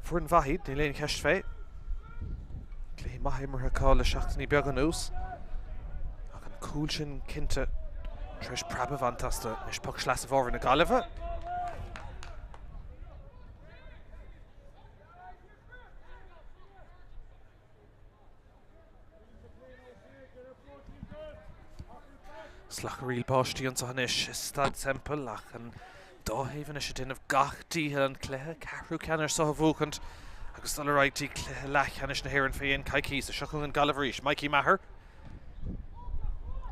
Fuair an bhaid ní léon ceist fé. Clí maithimmartha cá le seachtaí beag an ús. Ach an cúil sin cinnte treis prabh antasta is pach sleas a bhór na Gaillimhe. Slach a riil báistí an sa hanis is Staid Semple ach an dóthaimh is a duineh gach títhe an cléthe Ceathrú ceannair sa bhúcant agus dul ráidtí cléthe lechanis na hÉireann féin caiicís a seachung an Gaillimh ríis. Mikey Maher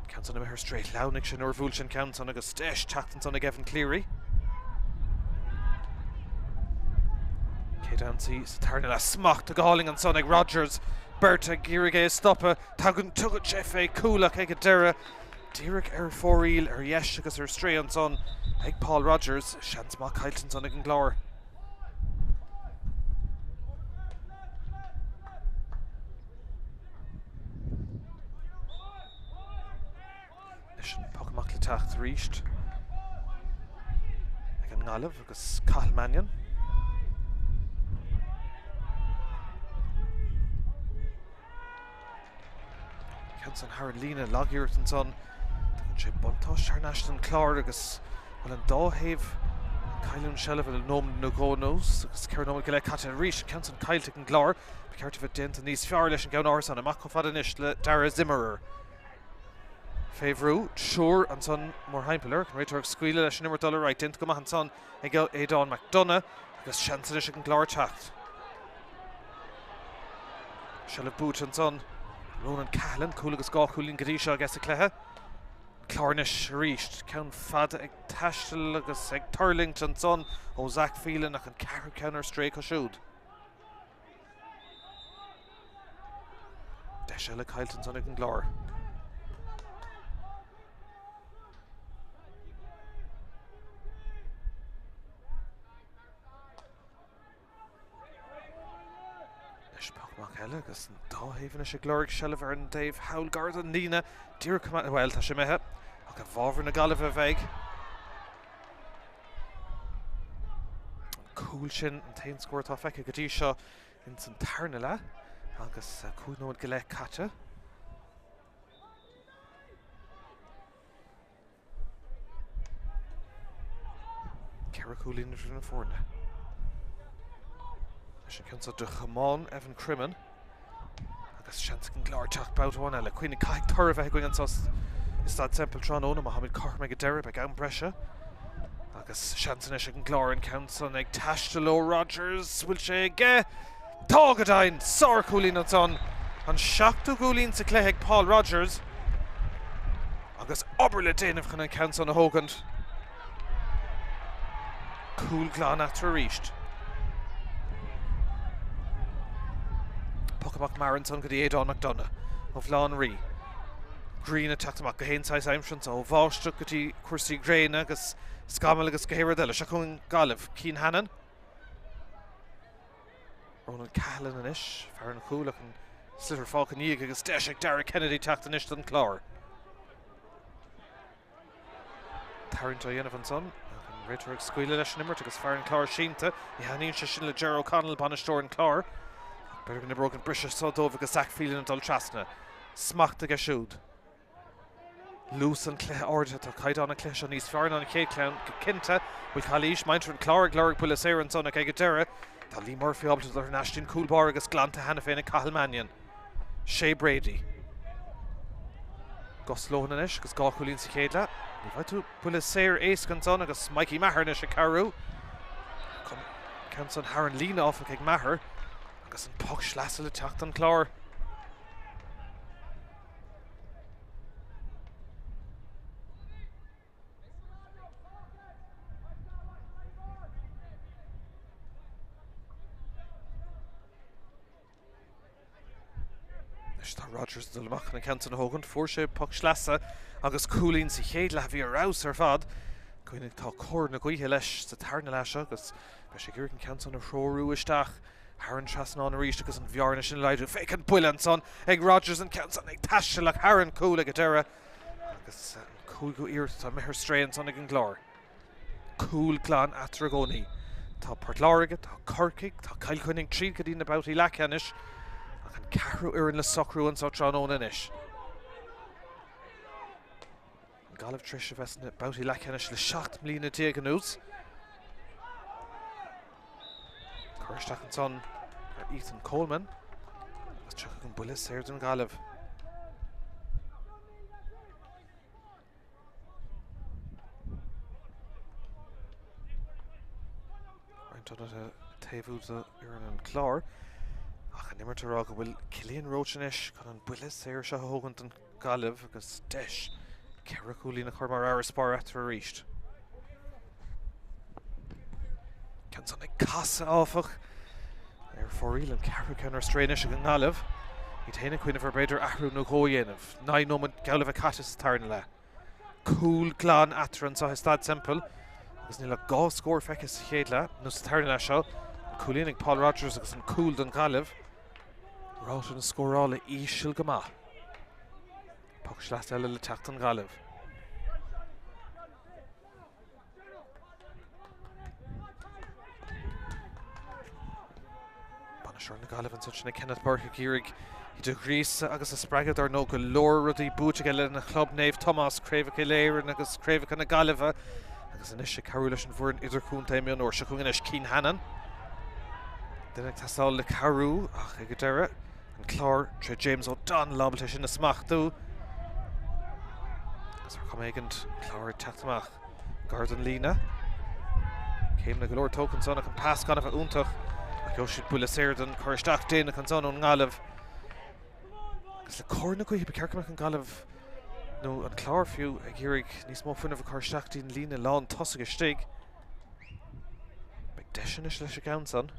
ceann san a mithir straight leannig sin uair bhúil sin ceann san agus deis teachtain san ag Evan Cleary. Cé dansaí sa tarna le smacht a gáling an son ag Rogers. Berta gírig é stoppe tugann tugad sé fé cúlach ag a deire. Díreach fóríl yes agus stré an son ag Paul Rogers, seans má cailtin son ag an Clár. Leis an pacamach le teacht ríist ag an Gaillimh agus Cahalmanian. Ceann san Haran Lína lágíirt an son sé buntáist Harneis an Clár agus bhfuil an dóthaimh Cailún Shelevan le nóm nó gónós agus ceir nóid go le caite ríis ceann san cailte an Clár be ceirta bheith déanta níos fearr leis an gceann áras amach chomh fada inis le Dara Zimmerer. Féhrú siúr an son mór haimpelir an réiteoir scuile leis an nimir dul right déanta go maith an son ag Aidan McDonagh agus seansa leis an Clár teacht. Se le bút an son Ronan Cahallan cúil agus gá cúlín godí seo agus a cléthe. Clárnis ríist, ceann fada ag taistil agus ag Turlington son ó Zach Phelan ach an carú ceannar stréic ó siúd. Deis eile Cailton son ag an glár. Deis Pachmach eile agus an dáhéhann is ag glórig seileamh ar an Dave Howlgard an lína. Dír cumad, well, tá sé methe. Ach an bhábhar na Gaillimh a bheith. Cúil sin an tain scóir tá feice go dtí seo in san tarna le. Agus cúnóid go le caite. Ceithre cúlín na fórne. Leis an cinnsa de Chamáin Evan Crimmin. Agus seans an glár teach báutháin eile. Cuoine caiig tar a bheith going an sos is Staid Semple Tráchtaire má hamid corr me go deire ag an breise. Agus seansan is an glár an council ag taistil ó Rodgers bhfuil sé ge. Tá go dainn sár cúlín an son. An seachtú cúlín sa cléith ag Paul Rodgers. Agus obair le déanamh chun an council na hógant. Cúil glán after ríist. Puckamach Maranton go dtí éadánach donna ó bhláán rí. Green attacked amach go héinsáis aimsint ó bháiste go dtí cuasaí gréine agus scamal agus go hÉireann eile. Se chun Gaillimh Cian Hannon. Ronan Cahallan inis, fear an cúlach an slitter fácan íag agus deis ag Dara Kennedy teacht an iist an Clár. Tarrant ó dhéanamh an son. Réitir ag scuile leis an immert agus fear an Clár sínta. I haníonn se sin le Ger O'Connell banistóir an Clár. Beir na brogan brise sodómh agus Zach Phelan an dul trasna. Smacht ag a siúd. Lús an cléith áirthe tá caiidán na cléis an níos fearn an chéad clán go cinnte bhfuil Chailísh maintar an Clár glórig buile séir an son ag ag deire. Tá Lee Murphy obliged ar an Ashton Coolbar agus glanta hena féin Cahalmanian. Shea Brady. Goslóhan inis agus gá chulín sa chéad le. Ní bhaid tú buile séir éas gan son agus Mikey Maher inis a Ceathrú. Ceann son Haran lína off ag Maher. Agus an puck sleasa le teacht an Clár. Tá Rodgers dul amach na ceann na hógant fuair sé puck sleasa agus cúlín sa chéad le bhí arás ar fad. Cuoinnig tá cór na gaotha leis sa tarna leis agus be sé gur an ceann na chróirú isteach. Haran trasná na ríist agus an bhearna sin leidú féic an buile an son ag Rodgers an ceann ag taiste le Haran cúil ag a deire. Agus cúil go íir tá mithir stréan son ag an glár. Cúil glán atragóní. Tá Portláige, tá Corcaig, tá cailchuinnig trí go dtí na bouty lechanis. Ach an Ceathrú ar le socrú an sa Tránón inis. An Gaillimh tris a bheits na bouty lechanis le 7 mbliana déag an ús. Chuirteach an son ar Ethan Coleman. Agus teach an buile séir don Gaillimh. Reinton a taobhúd ar an Clár. Ach an immertar go bhfuil Cillian Roach inis chun an buile séir se hógant an Gaillimh agus deis. Ceithre cúlín na chuir mar air spár etar a ríist. Ceann son ag casa áfach ar fóríl an ceithre ceannar stréinis ag an Gaillimh. Í téanna cuioineh ar beidir athrú nó ggódhéanamh. Naid nómad Gaillimh a caite sa tarna le. Cúil glán atar an sa Staid Semple. Agus níl le gá scór feice sa chéad le nó sa tarna le seo. Cúlín ag Paul Rodgers agus an cúil don Gaillimh. Ráit an scórála íseal go maith. Puck sleas eile le teacht an Gaillimh. Banistóir na Gaillimh an such na Kenneth Burke Gearig I do grís agus a spragad ar nó go leor rudí búte eile na club Naomh Thomas Craobh Léir agus Craobh na Gaillimh agus inis sé Ceathrú leis an bhuaireann idirchúnta Mionúr se chun inis Cian Hannon. Dennig tasáil le Ceathrú ach ag go deire an Clár tre James O'Donnell lábalta sin na smachtú. Agus ar chum éigent Clár teacht amach Gordon lína. Céim na go leor tócan son ach an pás gan a bheith úntach ach jo siad buile séir den chuiristeach déanach an son ón Gaillimh. Agus le cór na gaotha be cearcamach an Gaillimh nó an Clár fiú ag iarraigh níos mó fuinneamh a chuirteachtaí an lína lán tosaigh stig. Beag deisean is leis a gceann son.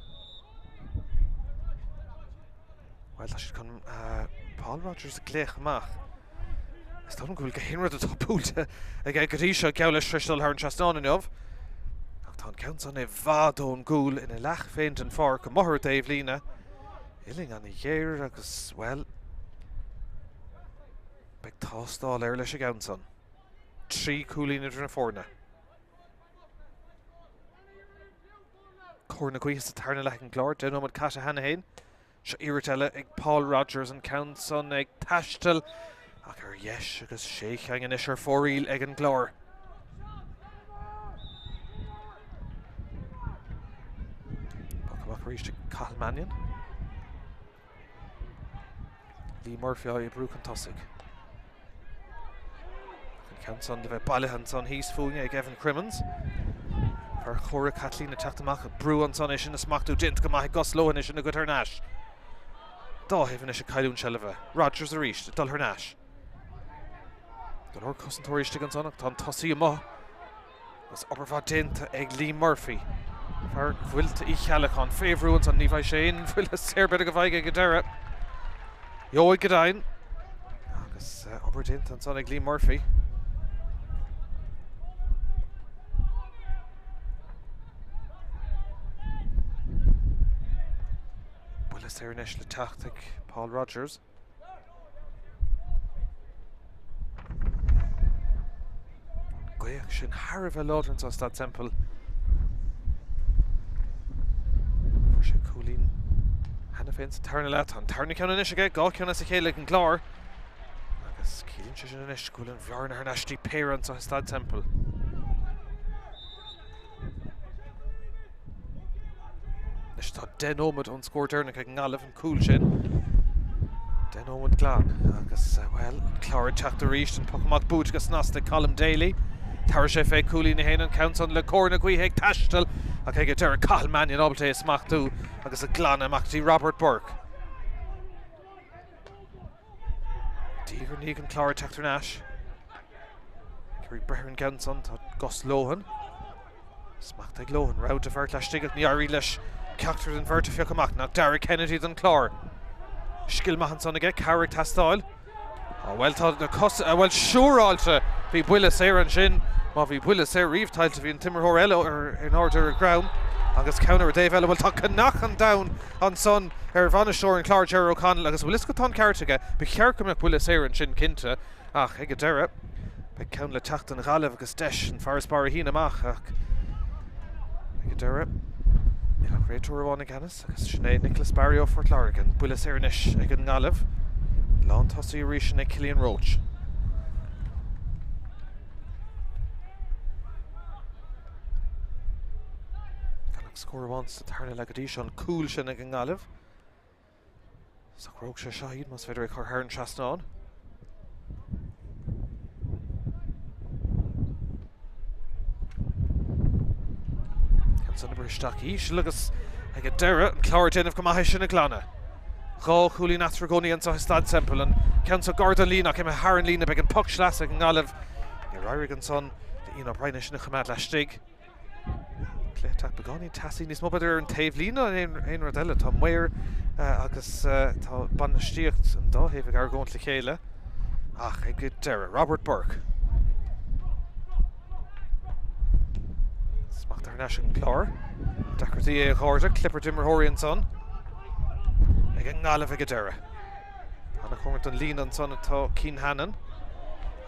Well, tá siad chun Paul Rogers a gléach amach. Is tá an gúil go hinrad atá púilte ag ag go dtí seo ceall leis freistal ar an Trastáin inniuh. Ach tá an ceann son é bhádón gúil ina leach féint an fár go mothir Dave lína. Iling an dhéir agus, well, beag tástáil ar leis a gceann son. 3 cúlín idir na fórna. Cór na cuias a tarna leach an Clár, den ómad cata hana hain. Se iirteile ag Paul Rogers an ceann son ag taistil ach ar yes agus sécheangan is ar fóríl ag an Clár. Bach ríiste Cailmannion. Lee Murphy á i brúch an tosaigh. An ceann son de bheith bailithe son híos fúine ag Evan Crimmins. Ar chóra Kathleen a teachtamach a brú an son is sin a smachtú dint go maith goslóhan is sin a go tarnáis. Dá hefn is a caiún selleve. Rogers a ríist, dul her náis. Dul hor cosantóir istig an sonach, tá tosaí amach. Agus oberfá dinta ag Lee Murphy. Far bhfuilta í chealach an féhrú an son ní bhaid sé in bhfuil a sérbed a go bhaige go deire. Jóig go dain. Agus ober dinta an son ag Lee Murphy. Is there initial tactic Paul Rogers. Goiach sin Harveh Lodrins on Staid Semple. For sé cúlín hana féin tarna leat an tarna ceann inis aige gá ceann as a chéile an Clár. Agus cílín sé sin inis cúlín bhearna ar nashtí parents on Staid Semple. Is tá den ómad an scór dearnach ag ngáileh an cúil sin. Den ómad glán. Agus, well, Clár teachta ríist an pocamach búid agus nasta Colm Daly. Tar sé fé cúlí na héanaan count on le cór na cuiigh taistil ach ag deir Cailmannion obalte is smachtú agus a glán amachtaí Robert Burke. Dígur níg an Clár teachtar náis. Cuirí Brehan Ganson tá goslóhan. Smacht ag lóhan rád a bhar leistigad ní airí leis Ceachtar an bhirrta fioc amach nach Derek Kennedy don Clár. Sciil maithan son aige, Carrick tastáil. Well tá na well siúráilte bhí buile séir an sin, má bhí buile séir ríomhtailte bhí an timmerthór eile ar in order a ground. Agus counter Dave eile, well tá cannach an down an son ar bhainisteoir an Clár Gerard O'Connell agus bhfuil is go tá ceartaige, be cearcamach buile séir an sin cinnte ach ag a deire. Be count le teachta an Gaillimh agus deis an fearras bar a hín amach ach ag a deire. Réitúir bháin aganas agus sinné Nicholas Barrio for Clár an buile séir inis ag an Gaillimh. Lán tosaí ríis sin ag Cillian Roach. Ganach scór bháin sa tarna le go dtí an cúil sin ag an Gaillimh. Sa chróg sé seaíd mas féidir ag chuthar an Trastáin. Son bre isteach ís agus ag a deire an Clár déanamh go maith sin na glána. Gá chúlín atragóníon sa Staid Semple an ceann sa Gordon lína céim a Haran lína beag an puck sleas ag an Gaillimh. Ní rairigh an son de on breine sin na chumad leistig. Cléteach begáí tasí níos mó beidir an taobh lína aon rud eile tá muir agus tá banistíocht an dóthaobh ag argóint le chéile. Ach ag go deire Robert Burke. Smacht ar neis an Clár. Dachartaí é a cháirte, clipper timmerthirí an son. Ag an Gaillimh ag a deire. Anna chumart an lín an son atá Cian Hannon.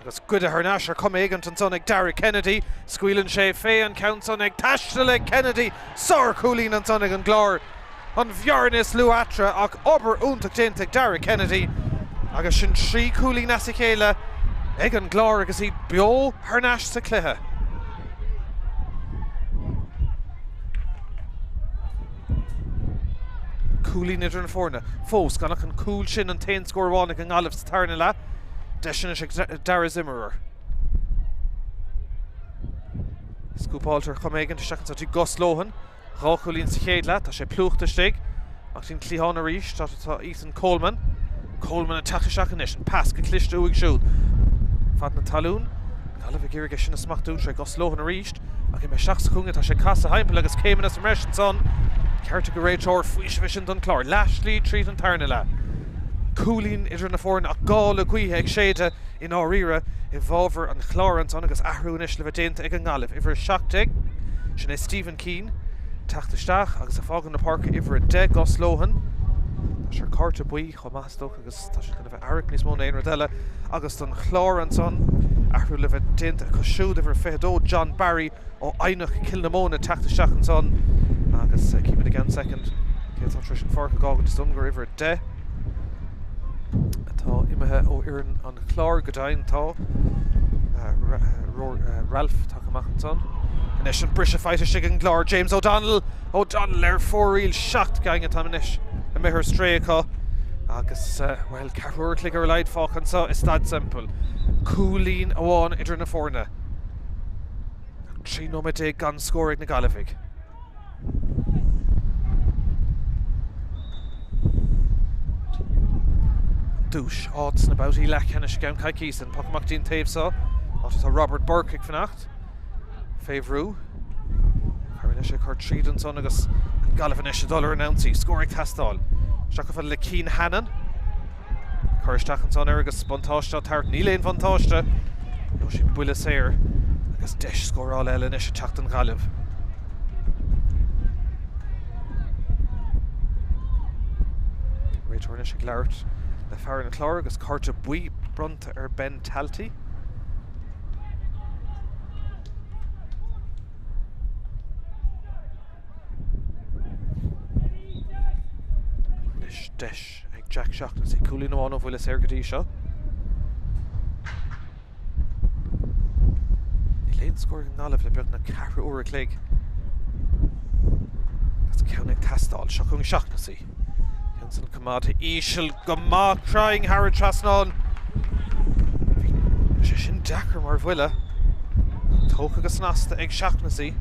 Agus good a Harnash ar cum éigent an son ag Derek Kennedy. Squealan sé fé an count son ag taistil ag Kennedy. Sár cúlín an son ag an Clár. An bhearnis luatra ach obair úntaach déint ag Derek Kennedy. Agus sin 3 cúlín as a chéile ag an Clár agus í Beo Harnash sa cluiche. Cúlín idir an fórna. Fós ganach an cúil sin an 10 scór bháin ag an Gaillimh sa tarna le. Deisina ag Dara Zimmerer. Scúpáiltear chum éigent isteach an tí goslóhan. Rá cúlín sa chéad le, tá sé plúchta stig. Ach tín clíán a ríis, tá Ethan Coleman. Coleman an tacha seach inis, an pass go cliste uig siúd. fad na talún. Gaillimh ag sin na smachtú tre go slóhan a ríist. Ag me 6 secúnga tá sé casa haimpel agus céimeanna sa mesin son. Cearta go réiteóir faois bhí sin don Clár. Leaslí tríd an tarna le. Cúlín idir na fórna a gála cuithe ag séide in áíire I bhábhar an Chlár an son agus ahrú inis le bheith déanta ag an Gaillimh. Ifir 7 sin é Stephen Keane Tráchtaire agus a fágan na parca ifir a 10 go slóhan. Tá sé carta buí chomástóch agus tá sé bheith airc níos mó éon eile agus don Chlár an son ahrú le bheith déanta a cosisiúd ifir fédó John Barry ó Ainach Kilnamóna Tráchtaire an son agus keep it again second. Tá tris an farca gágan stungur ifir a 10. Tá imethe ó hÉireann an Clár go dainn tá Ralph tá amach an son. Inis an brise feite sig an Clár James O'Donnell ar 4 seacht gang atá inis a mithir stréacha agus well carúir cligar leid fáchan sa is Staid Semple. Cúlín amháin idir na fórna. 3 gan scóraigh na Gaillimh. Dúis áts na bouty lechannis gan caicísan pacamach dín taobhsa átas a Robert Burke ag fannacht Ceathrú Carina sé chuir tríd an son agus Gaillimh inis $1 announcí scóraigh tastáil seach le Keane Hannon chuiristeach an son agus bontáiste tart ní léon bontáiste nó si buile séir agus 10 scóráil eile inis teacht an Gaillimh. Réiteoir inis ag leirt le fear na Clár agus carta buí brunta ar Ben Talty. Nis deis ag Jack Shaughnessy cúlín amháin ó bhfuil is airgadí seo. Ní léon scóir an Gaillimh le beag na 4 uair clig. That's a ceannig tastáil seachún Shaughnessy. Son cumad Ísisiil go maith trying Harrod Trasnán. Sé sin dechar mar bhuiile. Tócha agus nasta ag Shaughnessy.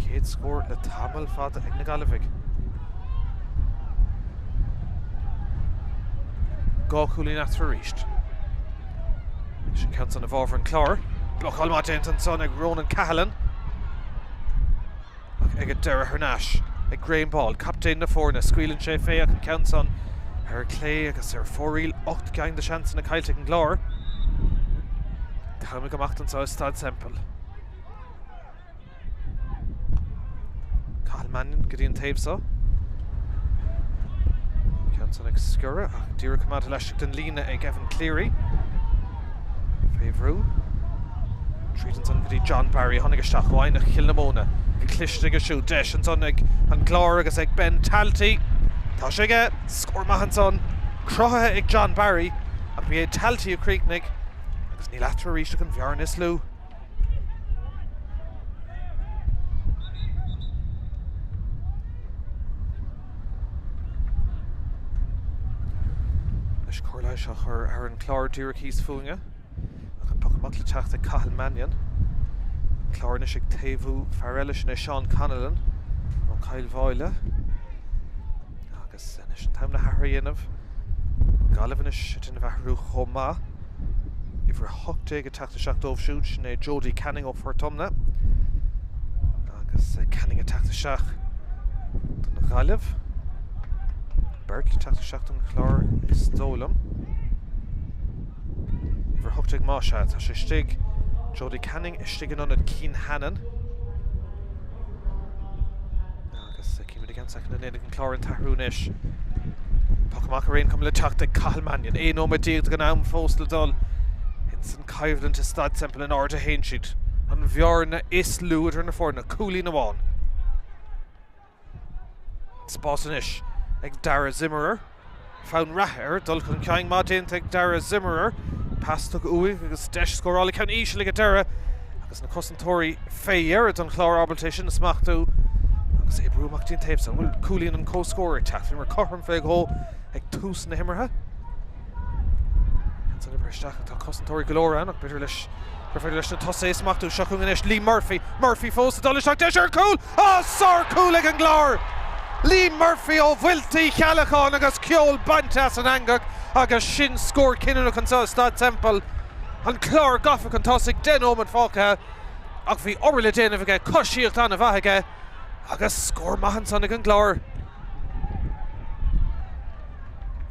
Chéad scór le tamil fada ag na Gaillimh. Gá cúlín after ríist. Sin ceann san na bhábhar an Clár. Blochall má déint an son ag Ronan Cahallan. Ag a deire Harnash. Ag Graham Ball, captain na fórna, scuilann sé féach an ceann son ar Clay agus ar 8 gang de seans na cailte an Clár. Táimid go machtan sa Staid Semple. Cathal Mannion go dtíon taobhsa. Ceann son ag scura ach díreach cumad leisteach den lína ag Evan Cleary. Ceathrú. Trídan son go dtí John Barry tháinig isteach ó Ainach Kilnamóna. Cluiche go siú deis an son ag an Clár agus ag Ben Talty. Tá sé ige scór maith an son crotha ag John Barry ach bhí Talty a Creeknig agus ní leattar ríiste an bhearn is lú. Leis cóir leis a chur ar an Clár díreach híos fuinge ach an pacamach le teacht ag Cathal Mannion. Clár inis ag taobhú fear sin é Sean Connellan ó Cail Bhaile agus inis an taim na hathra dhéanamh Gaillimh inis sin bheithrú chomá ifir 8 go teachta dómh siúd sin é Jody Canning ó Fortumna agus Canning a teachta seach don Gaillimh Bert le teachta seach don Clár is dólam ifir 8 má se tá sé stig Jody Canning is stigin on at Keane Hannon. Agus cíimiid again second in éineach an Clár an Ceathrú inis. Pacamach raon cum le teacht ag Cathal Mannion. Éon ó díag gan am fóstal dul. Hins an caibhlann to Staid Semple in áirde hain siad. An bhearna is lúid ar na fórna, cúlín amháin. Spás inis ag Dara Zimmerer. Fán rathair dul chun ceang má déint ag Dara Zimmerer. Pastach uig agus 10 scórála ceann Ísisiil ag a deire agus na cosantóirí féar don Clár ábalta sin na smachtú agus é brúmach dín taobhsa bhfuil cúlíonn an cóscóir teachtain mar chorm féag hó ag tús na himmartha. San na breisteach tá cosantóirí galóra ach beidir leis na tosaí smachtú seachún inis Lee Murphy fós a dul isteach deis ar cúl! Sár cúil ag an Clár! Lee Murphy ó bhfuiltaí chealacháin agus ceol bainte an angach agus sin scór cinenne an Staid Semple an Clár gafa an tosaigh den ómad fácha ach bhí orla déanamh aige cosíocht anna bhaige agus scór maihan sanna an Clár.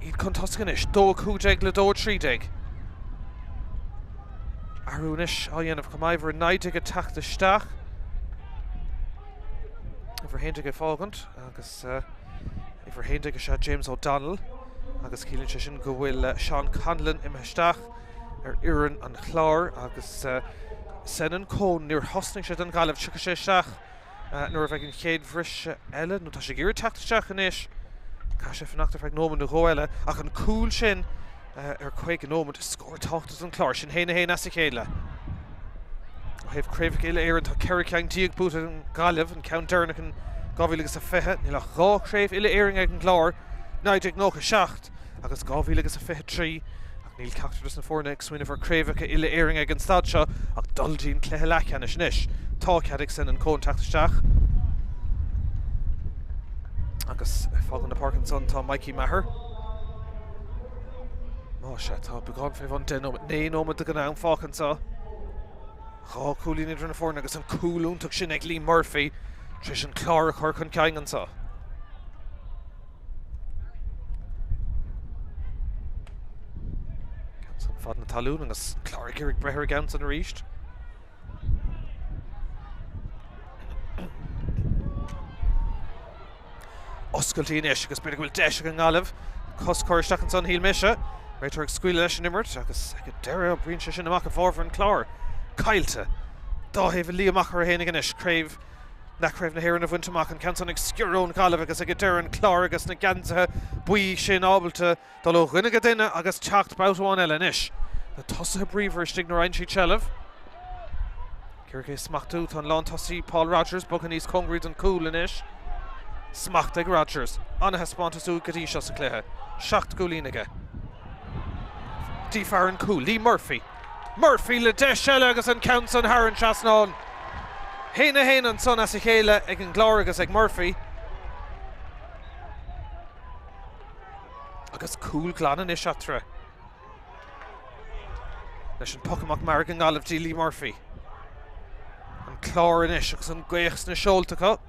Iad chun tosaigh inis 2-2 le 2-3. Arúnis á dhéanamh cumáibhar 9 go teachtasteach. Ifar héinte go fágant agus ifar héinte go se James O'Donnell agus cílann sé sin go bhfuil Sean Conlon imeisteach hÉireann an Clár agus senan cón níor hosning sé den Gaillimh tucha sé seach nuair bheith an chéad bhris eile nó tá sé gur teachtasteach inis cá sé fanachtar feag nómad na ghóile ach an cúil sin chuig an nómad scór táachtas an Clár sin héna as a chéile. Hef Craobh Éile Éireann tá ceirceang díag bút an Gaillimh an Ceannais an 2020 ní le gá Craobh Éile Éireann ag an Clár 9-7 agus 2023 ach níl ceachtartas na fórna ag smaoineamh ar Craobh Éile Éireann ag an stad seo ach dultín cléthe leathan is níos tá ceadigh sin an cón teachtasteach agus fágan na Parkinson tá Mikey Maher má sé tá beáin feh an den ómad a gan an fácantá Chá cúlín idir na fórna agus an cúlúntaach sin ag Lee Murphy tris an Clár a chur chun ceangansá. Gan fad na talún agus Clár ag brethir gan san a ríist. Oscailtí inis agus beidir bhfuil deis an Gaillimh cos cóiristeach an san híl mise réitir ag scuile leis an imirt agus ag deire bríonn sé sin amach a fórfar an Clár. Cailte dá heh lí amach ar hénig inis Craobh na hÉireann a bhaintach an ceann ag sciúrón Gaillimh agus ag deir an Clár agus na gantathe buí sin ábalta dul ó rinne go duine agus teacht boutáin eile inis. Na tosathe bríomhar stig nó aintí Ceileh. Céir smachtú tá an lán tosaí Paul Rogers bogan níos congrid an cúil inis. Smacht ag Rogers anathe spántasú go dtí seo sa cléthe. 7 gúlínaige. Dífar an cúil Lee Murphy le 10 eile agus an count san Harran Trasnán. Héna an son as a chéile ag an Clár agus ag Murphy. Agus cúil glann is atre. Leis an pocamach mar an Gaillimh dí Lee Murphy. An Clár inis agus an gcuichs na seoltacha.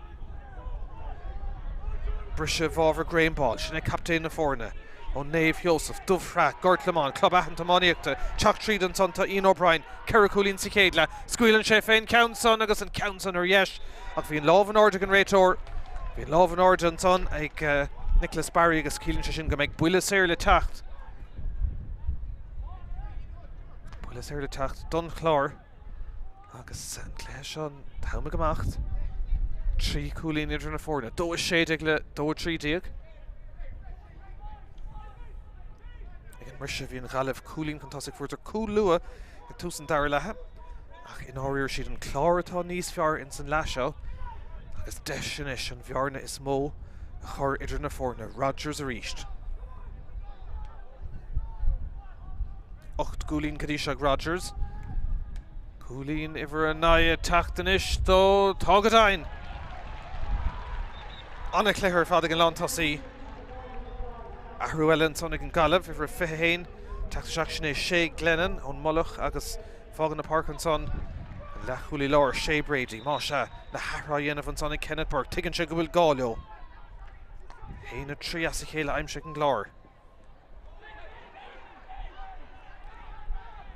Brise bhábhar Graham Ball sin ag captain na fórna. Ó Naomh Joseph, Dubhfrac, Gort Lamán, Club Ahan Tamáníochta, Teach Tríd an Santa, Ian O'Brien, Ceathrú Cúlín sa chéadla, Scuilann sé féin Counson agus an Counson ar yes. Ach bhíon lámh an orda an réitor, bhíon lámh an orda an son ag Nicholas Barry agus cílann sé sin go méid buile séir le teacht. Buile séir le teacht, Don Clár agus an cléis seo an tama gomacht. 3 cúlín idir na fórna, 2 le 2-3 mar se bhíon Gaillimh cúlín chun tosaigh fuirtar cúl lua ag tús an dair lethe ach in áiríonn siad an Clár atá níos fearr in san leiseo agus deis sin is an bhearna is mó a chur idir na fórna Rogers a ríist. 8 cúlín go dtí seach Rogers. Cúlín ihar an naia teachtain is dó tágadáin. Anna cléthir fád an lán tosaí Ahrú eile an sonnig an Gaillimh ifar 5 teachtasteach sin é sé Glennon ón Mullach agus fágan na Parkinson an lechúlaí leir sé Brady má se na hathrá dhéanamh an sonnig Kenneth Burke tuigeann sé go bhfuil gáileo. Héana 3 as a chéile aimse an Clár.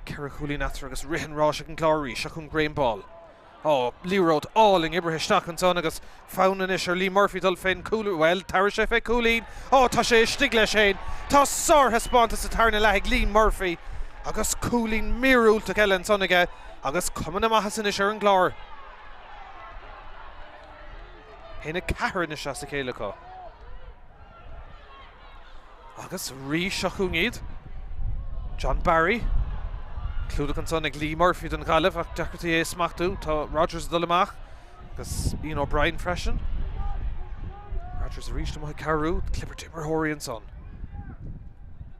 Ceathrú Cúlín atar agus rihan rás an Cláirí seach chun Graham Ball. Líród áling ibritheisteach an son agus fánan is ar Lee Murphy dul féin cúlú well tar sé fé cúlín tá sé stig leis sé tá sártha spánta sa tarna le Lee Murphy agus cúlín míúlta eile an sonige agus cumann amachchas in is ar an Clár. Héna ceathrann is as a chéile có. Agus rí seachún iad John Barry Clúdach an son ag Lee Murphy den Gaillimh ach deachtartí é smachtú tá Rogers dul amach agus Ian O'Brien freisin. Rogers a ríist amach Ceathrú clipper timar hóirí an son.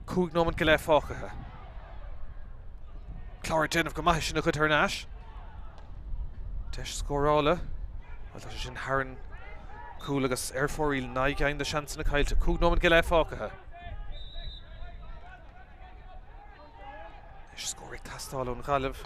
Cúig nómad go le fáchathe. Clár déanamh go maith sin a chud ar an ais. Deis scórála. Tá sé sin Harran Cúil agus fóríl ná gain de seans na caiilte. Cúg nómad go le fácathe. Is scóraigh tastáil ón Gaillimh.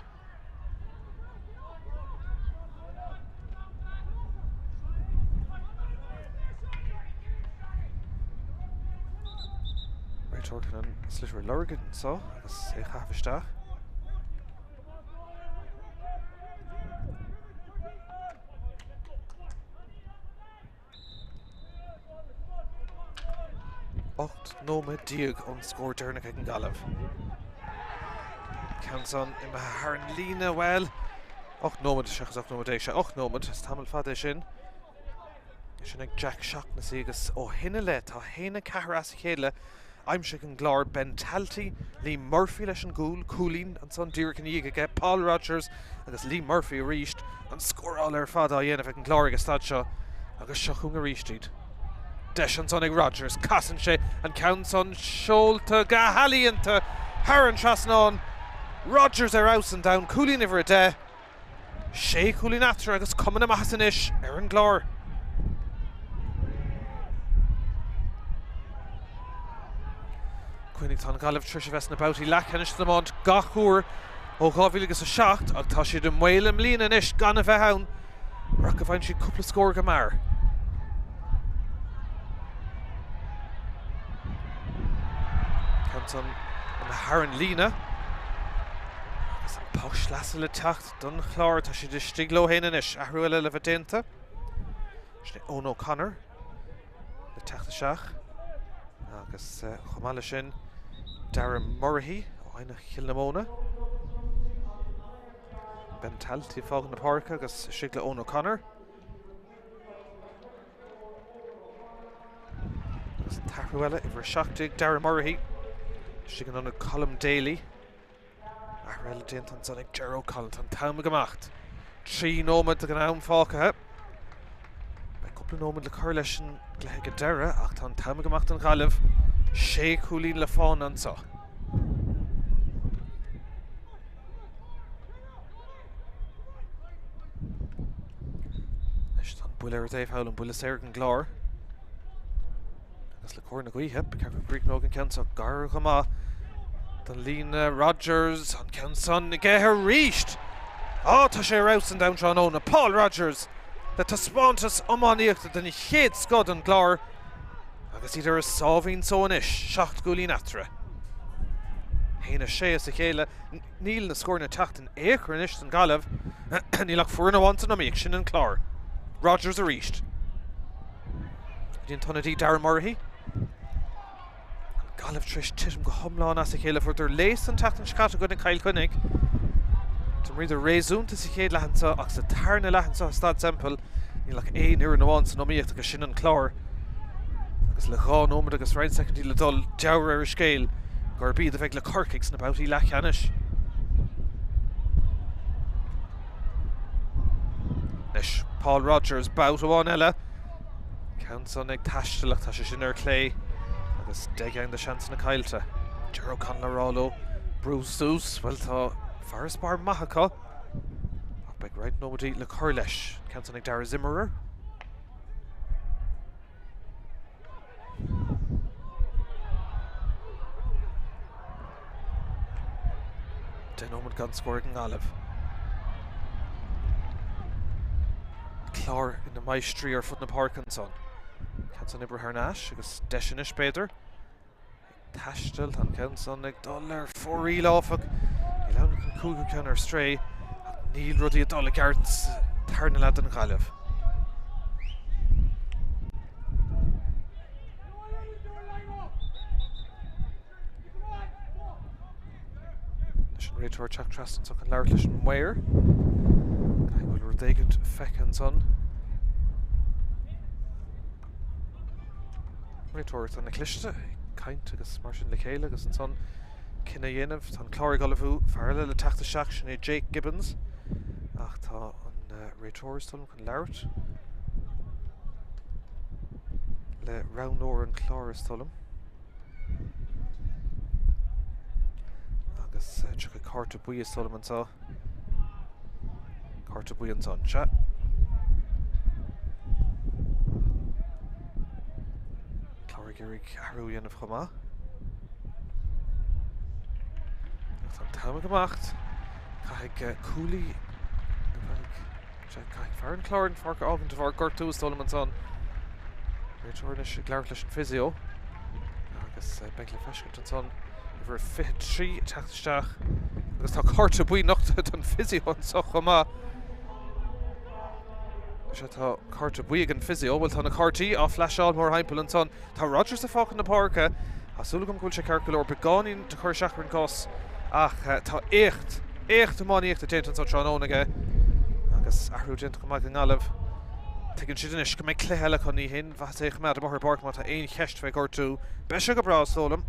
Réiteoir can an slitúir lorgan sá agus é chafisteach. Ocht nóma díag an scór Domhnaigh ag an Gaillimh. Canson I ma Haran lína well. Och nómad seachas och nómad éise. Och nómad is tamil fad é sin. Is sin ag Jack Shaughnessy agus ó hinna le tá héna cethir as chéile. Aimse an Clár Ben Talty, Lee Murphy leis an gúil, Cúlín an son díra can íige ge Paul Rogers agus Lee Murphy a ríist an scóráil fad a dhéanamh ag an Clár agus stad seo agus seachún a ríistíd. Deis an son ag Rogers, casan sé an count son seolta gahalíonta Haran trasnán. Rogers aus and down, Cúlín over a de. Sé Cúlín after agus cumann amachas inis an Clár. Cuinnig tá Gaillimh trisha bheits na bouty lechanis na mont gachúr ó gábhíle agus a seacht ag tá siad an mhailm lína inis gan a bheith ann. Rach a bhain siad cúpla scór go mar. Canson an Haran lína. Agus an pois leasa le teacht don Clár tá siad is stigló héin inis ahrú eile le bheith dénta. Sné Ón O'Connor le teacht a seach. Agus chomáile sin Darren Murray ó aine Iomána. Ben Talty fág na parca agus sigla Ón O'Connor. Agus an tarthú eile I bhar seachtaigh Darren Murray. Sigan an Colm Daly. Ahr eile déint an son ag Ger O'Connell an tamma gemacht. Trí nómad ag an am fácathe. Cúpla nómad le chuir leis an gluthe go deire ach tá an tamma gemacht an Gaillimh. Sé Cúlín le fáin an sa. Is tá buile ar Dave Howell an buile séir an Clár. Agus le cóir na Gaillimh be cearfa bríc nóg an ceansa gar go má. Don lína Rogers an ceansan I ggéthe ríist. Á tá sé raus an down trán óna Paul Rogers. Le tá spántas amáníochta den I chéad scod an Clár. Agus idir is sábhín so inis, seacht Cúlín atra. Héna sé as a chéile, níl na scór na teacht an éachar inis an Gaillimh, níl ach fuair na bhaint an amíoch sin an Clár. Rogers a ríist. Dín tonadí Darren Murray. Gaillimh tris titim go thomláin as a chéile fuair tar léis an teacht an scata go na cail chuinnig. Tá muid a réasúnta sa chéad lehansa ach sa tarna lehansa a Staid Semple, níl ach éon uair na bhaint an amíocht agus sin an Clár. Agus le gá nómad agus rein secondí le dul deabhar ar a scéil gur bíad a bheith le corcaigh na bouty lechanis. Nis Paul Rogers bout amháin eile. Canson ag taisteach tá sé sin ar clé agus deigh de seans na caiilte. Ger O'Connell rálo Bruce Dús, well tá Faris bar maithacha. Ach beag right nómadí le chuir leis. Canson ag Dara Zimmerer. Den nómad gan scóir an Gaillimh. Clár in na maistrí ar fud na parcan son. Canson ibre Harnais agus deis inis beidir. Taistil tan Canson ag dul ar fóríl áfach. I leanna an cúga ceann ar stray. Níl rudí a dul ag art tarna leat an Gaillimh. Réiteoir teach trastan so can leir leis an mhair. Gaith bhfuil rudéigid fechan son. Réiteoir tá na cliste caint agus mar sin le chéile agus an son cinna dhéanamh tá Clár Gaillimh fearla le teachta seach sin é Jake Gibbons ach tá an réiteoir stolm chun leirt le roundóir an Clár stolm. Agus tucha carta buí is stolm an sa. Carta buí an son, se. Gerig Arúin of Choma. Tá táim gemacht. Caig Cooley. Caig Farron Clár and Farca Ogden to Farc Gortú Stolman son. Returnish Glarlish and Physio. Agus Benkle Fashington son. Over 3 Tráchtaire. Agus tá Carta Bui knocked on Physio on Sochoma. Tá Carta Bui and Physio. Well, tá na Carty off Flash all more Heimpel and son. Tá Rogers the Falk in the Parka. Hasulugum Gulcha Carcolor begonin to Corshachar and Goss. Ach, tá echt de money echt de Jenton so Trónóige. Agus Arú gent go mag an Gaillimh. Tegin si inis go mé cléile chun ní hin, bheit éich me mar bark má tá aon cheist fé gortú. Beise go bra sólam.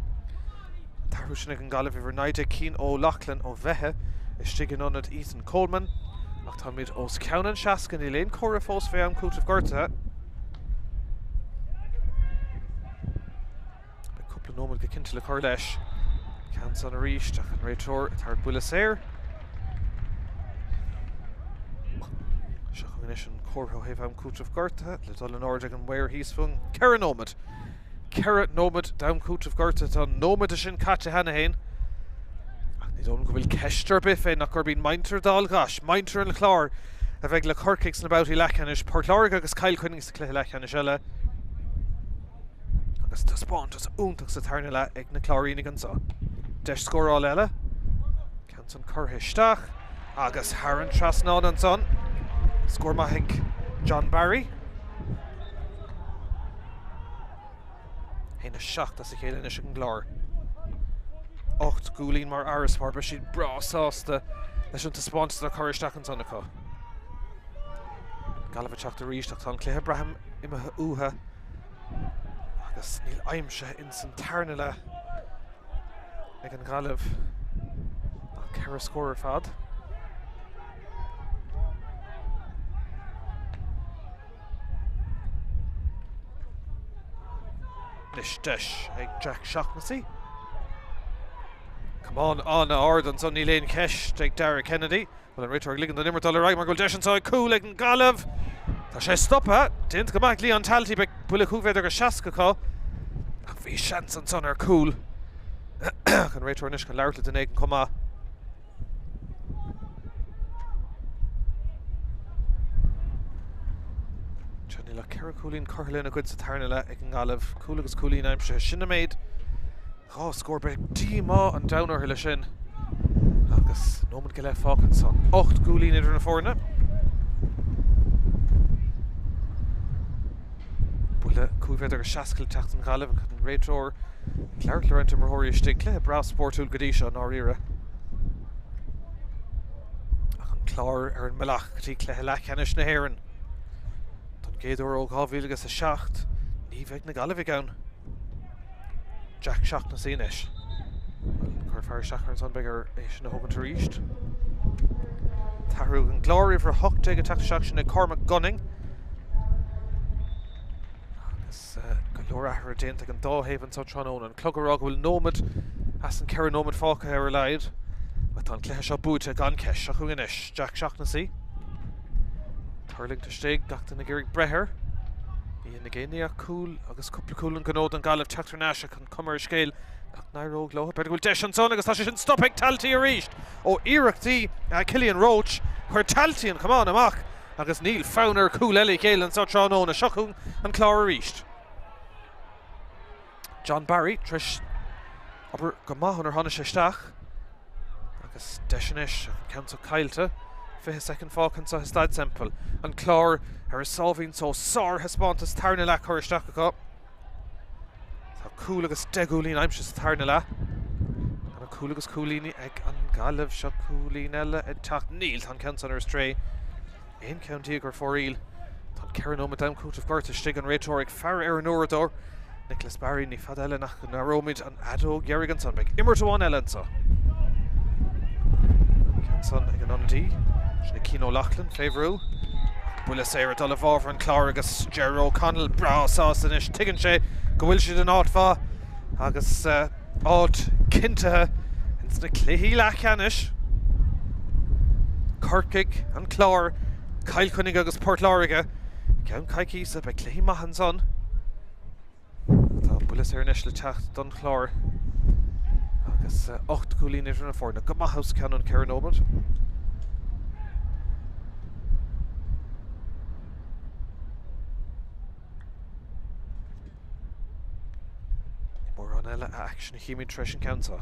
Tarú sin an Gaillimh iwwer naide cín ó Lachlan ó bheitthe is stigin onad Ethan Coleman. Ach tá mid os Ceannan seascan í léon córa fós fé an cútah gorta. Be cúpla nómad go cinnte le cór leis. Cans on a reach, ach an réitor tar buile séir. Seach an córtha heh am cútah gorta, le dul an ordig an weir hís fún Ceara nómad. Ceara nómad dam cútah gorta tá nómad a sin caite hena hain. Ní dóm go bhfuil ceistar bifé nach gur bín mainter dal gas, mainter an Clár a bheith le corcaigh san about í lechanis, Portláirg agus Cail Cuinning sa cléthe lechanis eile. Agus tá spáint as úntaach sa tarna le ag na Clárínig an sa. Deis scóráil eile. Cans an curtha isteach. Agus Harran Trasnán an son. Scór maithig John Barry. Héna seach as a chéile inis an Glár. 8 gúlín mar aras far, but she'd bra sásta leis an taspáint na cur isteach an son acu. Gaillimh teach de ríisteach tá an cléthe braham imethe uathe. Agus níl aimse in san tarna le ag an Gaillimh Ceara scóir fad. Nish dish ag Jack Shaughnessy. Come on a Arden son ní léon ceist ag Dara Kennedy. Well an réitor ligan den immertal raig mar goil deis an tá cool ag an Gaillimh. Tá sé stoppa, dint go mac líon talty be bula cúvéidir go seasca có. A bhí seans an son ar cool. Can réitor nish can leirtla den éig an comá. Johnny le Ceara Coolín Corlin a good sa tarna le ag an Gaillimh. Cool agus Coolín aimse sinna méid. Oh, score be díma an downer hiile sin. Agus nómad go le fácan son. 8 gúlín idir na fórna. Bula cúvéidir go seascail teacht an Gaillimh an chun réitor Clár Lorenta marthóirí istigh cléthe bra Spórtúil go dtí seo ná riire. Ach an Clár ar an mbealach go dtí cléthe lechanis na hÉireann. Don géadúir ó 2000 agus a 7 ní bheith na Gaillimh ag ann. Jack Shaughnessy inis. Well, Cur Shachar an son bigger éis na hógan ríist. Tarú an Glóir for hochtaigh a teach sin ag Cormac Gunning. Agus go leor ahar déanta an dáhéhann sa Trónón an clogarrág bhfuil nómad as an Ceara nómad fáca ar a leid. But an cléthe seo búte gan ceis a chu inis Jack Shaughnessy. Hurling to steig gachta na Geirg Brethir. Í na géine a cool agus cúpla cool an gnód an Gaillimh teachtar náise chun cumar scéil nach naróg loha beidir bhfuil deis an son agus tá sé sin stop ag taltaí a ríist ó iireachtaí Cillian Roach chuir taltaí an cumán amach agus níl fánar cool eile chéile an sa Trónón a seachún an Clár a ríist. John Barry tris aber go maithon ar hana sé isteach agus deisinis ceann sa cailte. 52nd fácan sa Staid Semple. An Clár ar a solvín so sár hespántas tarna le chuir isteach acu. Tá cool agus 10 gúlín aimse sa tarna le. An a cool agus coolíní ag an Gaillimh seo coolín eile ag teach níl tan ceann san ar stray. Aon ceantaí gur fóríl. Tá Ceara nómad dam cútah gorta stig an réitor ag fear ar an uaradór. Nicholas Barry ní fad eile nach na rómid an adó Geirg an son beag immertóán eile an sa. Ceann son ag an onadí. Sinna Cín Lachlan, Ceathrú. Bula séir dul a bhábhar an Clár agus Gerard O'Connell bra sásta inis tuigeann sé go bhfuil siad an áitfá agus áit cinntethe in sna cluiche lechanis. Corcaigh an Clár, Cail Cuinning agus Portláirge. Ceann caiiciisa be cluiche maithan son. Tá bula Durlas inis le techt don Clár agus 8 cúlín idir na fórna go maithas ceann an ceann óbad. Mór an eile action híimid treis an ceanta.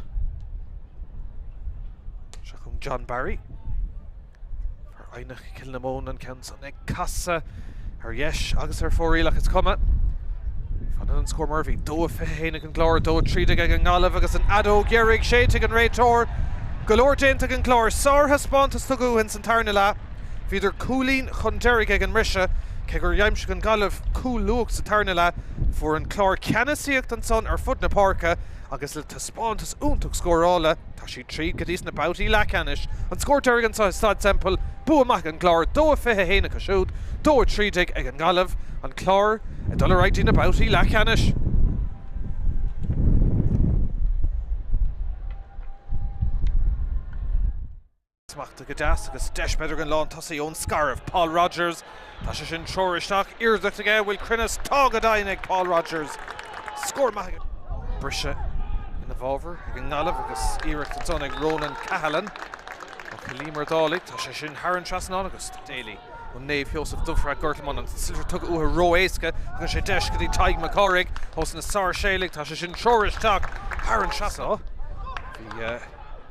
Se chun John Barry ar ainach Kilnamón an ceanta ag casa ar yes agus ar fórílach is cuma. Fan an scór Murphy, dó a féhénig an Clár, dó a trídig ag an Gaillimh agus an adó Gerig sétig an réitór. Golóir déintag an Clár, sártha spántas tuguhin san tarna lá. Bhíidir cúlín chun deirg ag an rise, ce gur dheimse an Gaillimh cúl luach sa tarna lá, for an Clár ceanasíocht an son ar fud na parca, agus le taspántas úntach scórála, tá sí trí go dtís na bautí lecanis. An scór deirg an Staid Semple, bu amach an Clár, dó a féhénig a siúd, dó a trídig ag an Gaillimh, an Clár a dul ráidí na bautí lecanis. Smachta go deas agus deis beidir an lán tosaí ón scarf Paul Rogers. Tá sé sin troiristeach iardacht aige bhfuil crinnes tágadain ag Paul Rogers. Scór maith brise in na bhábhar ag an Gaillimh agus iirecht an son ag Ronan Cahallan. Ó Gaillimh dálaigh tá sé sin hÉireann trasnán agus Éile. Ón néamh Joseph Dufra Gortamon an silver tug uair roéisce agus sé deis go dtí taig McCorrig os na sár séalaigh tá sé sin troiristeach hÉireann trasná. Bhí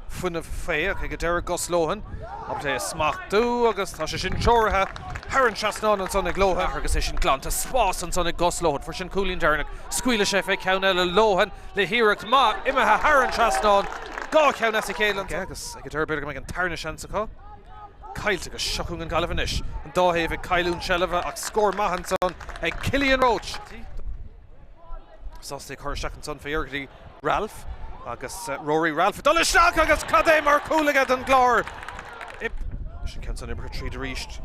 funna fé ag go deir Goslóhan ab é smachú agus tá sé sin teoirthe hÉireann trasnán an son ag Lóhan agus é sin glánta spás an son ag Goslóhan for sin cúlín dearnach scuile sé fé ceann eile Lóhan le híireacht má imethe hÉireann trasnán gá ceann as céile agus ag go deir beidir go an tarna seansaá. Cailte agus seachún an Gaillimh inis. An dáhéamh ag Cailún Shelva ach scór maithan son ag Cillian Roach. Sásta chuirteach an son féargadí Ralph agus Rory Ralph. Dul isteach agus cadé mar cúlaige an Clár. Sin cean son imir tríd ríist.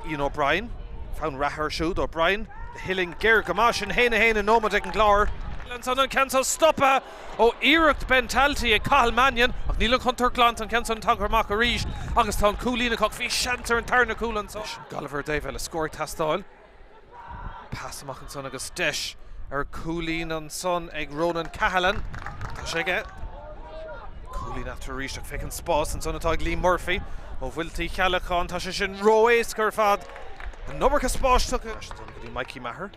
Ian O'Brien. Fán rathar siúd O'Brien. The Hilling Geir go sin héna nómad ag an Clár. An son an cean stoppa ó iirecht bentaltaí ag Cathal Mannion ach níl an chuntar glant an cean son tangarmach a ríist agus tá an cúlína coch bhí seantar an tarna cúlan son. Gaillimh Dave le scóir tastáil. Pass amach an son agus deis ar cúlín an son ag Ronan Cahallan. Tá sé ige. Cúlín after ríist ag fécinn spás an son atá Gaillimh Murphy ó bhfuiltaí chealachán tá sé sin roéisc ar fad. An nómarcha spás tucha. Don go dtí Mikey Maher.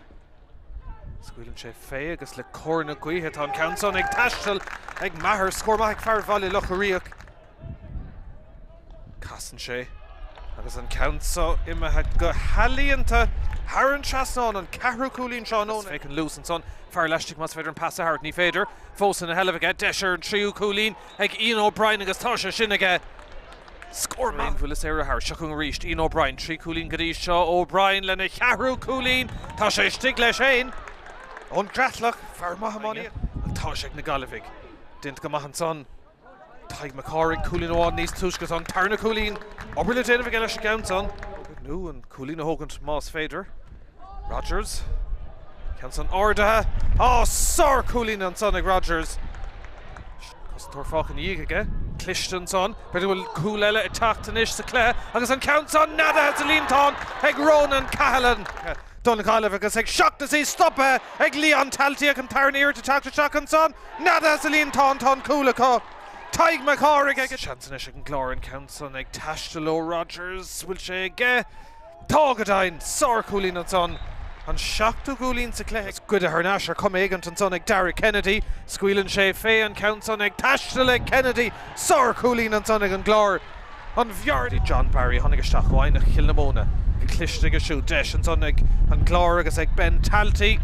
Scuilann sé fé agus le córna cuithe tá an ceann son ag taistil ag Maher scór maith ag fearr bhaile locharíoch. Casan sé agus an ceann so imethe go halíonnta hÉireann trasnán an ceathrú cúlín seánón fécinn lús an son fearr leistigh mas féidir an passa hart ní féidir fós in na heileamh aige deisir an tríú cúlín ag Ian O'Brien agus tá sé sin aige. Scór maith bhfuil is éire thar seachún ríist Ian O'Brien trí cúlín go dtí seo O'Brien lena cheathrú cúlín tá sé stig leis éin. Ón gratlach fearr maithamaní an tá sé na Gaillimh. Dint go maithan son taig McCorrig cúlín óháin níos túisce an tarna cúlín obair le déanamh eile sé ceann son. Nú an cúlín a thógant más féidir. Rogers ceann son ordathe sár cúlín an son ag Rogers. Cosúir fáchan íag aige Clishton son beidir bhfuil cúil eile i teachtain inis sa clé agus an ceann son nada a líontán ag Ronan Cahallan. Donna Gaillimh agus ag seachtas í stoppa ag Leon taltaí ag an tarnaíir de teachta seach an son nada a líontán tá cúlacha. Taig McCorrig ag seansan is ag an Clár an ceann son ag taistil ó Rogers bhfuil sé ige tágadain sár cúlín an son an seachtú cúlín sa clé. Good a thnáis ar cum éigent an son ag Derek Kennedy scuilann sé fé an ceann son ag taistil ag Kennedy sár cúlín an son ag an Clár. An bheardí John Barry tháinig isteach amháin ag Kilnamóna ag cliste go siú deis an son ag an Clár agus ag Ben Talty.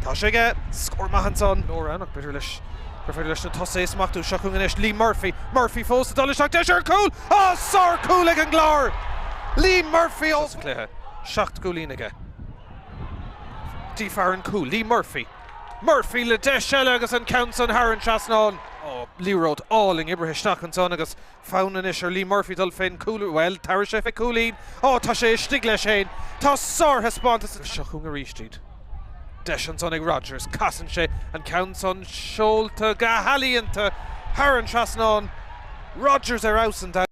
Tá sé ige scór maithan son nóra annach beidir leis Prefer leis na tosaí smachú seachún inis Lee Murphy. Murphy fós a dul isteach deis ar cúl sár cúil ag an Clár. Lee Murphy ó cléthe seacht cúlín aige. Dí fearr an cúl Lee Murphy. Murphy le deis eile agus an ceann son hÉireann trasnán. Lee Road áling ibre isteach an son agus fánan is ar Lee Murphy dul féin cúlú well tair sé fé cúlín tá sé stig leis éin tá sártha spántas seachún a ríistíd. Deis an son ag Rogers casan sé an ceann son seolta go halíonnta hÉireann trasnán. Rogers ar aus an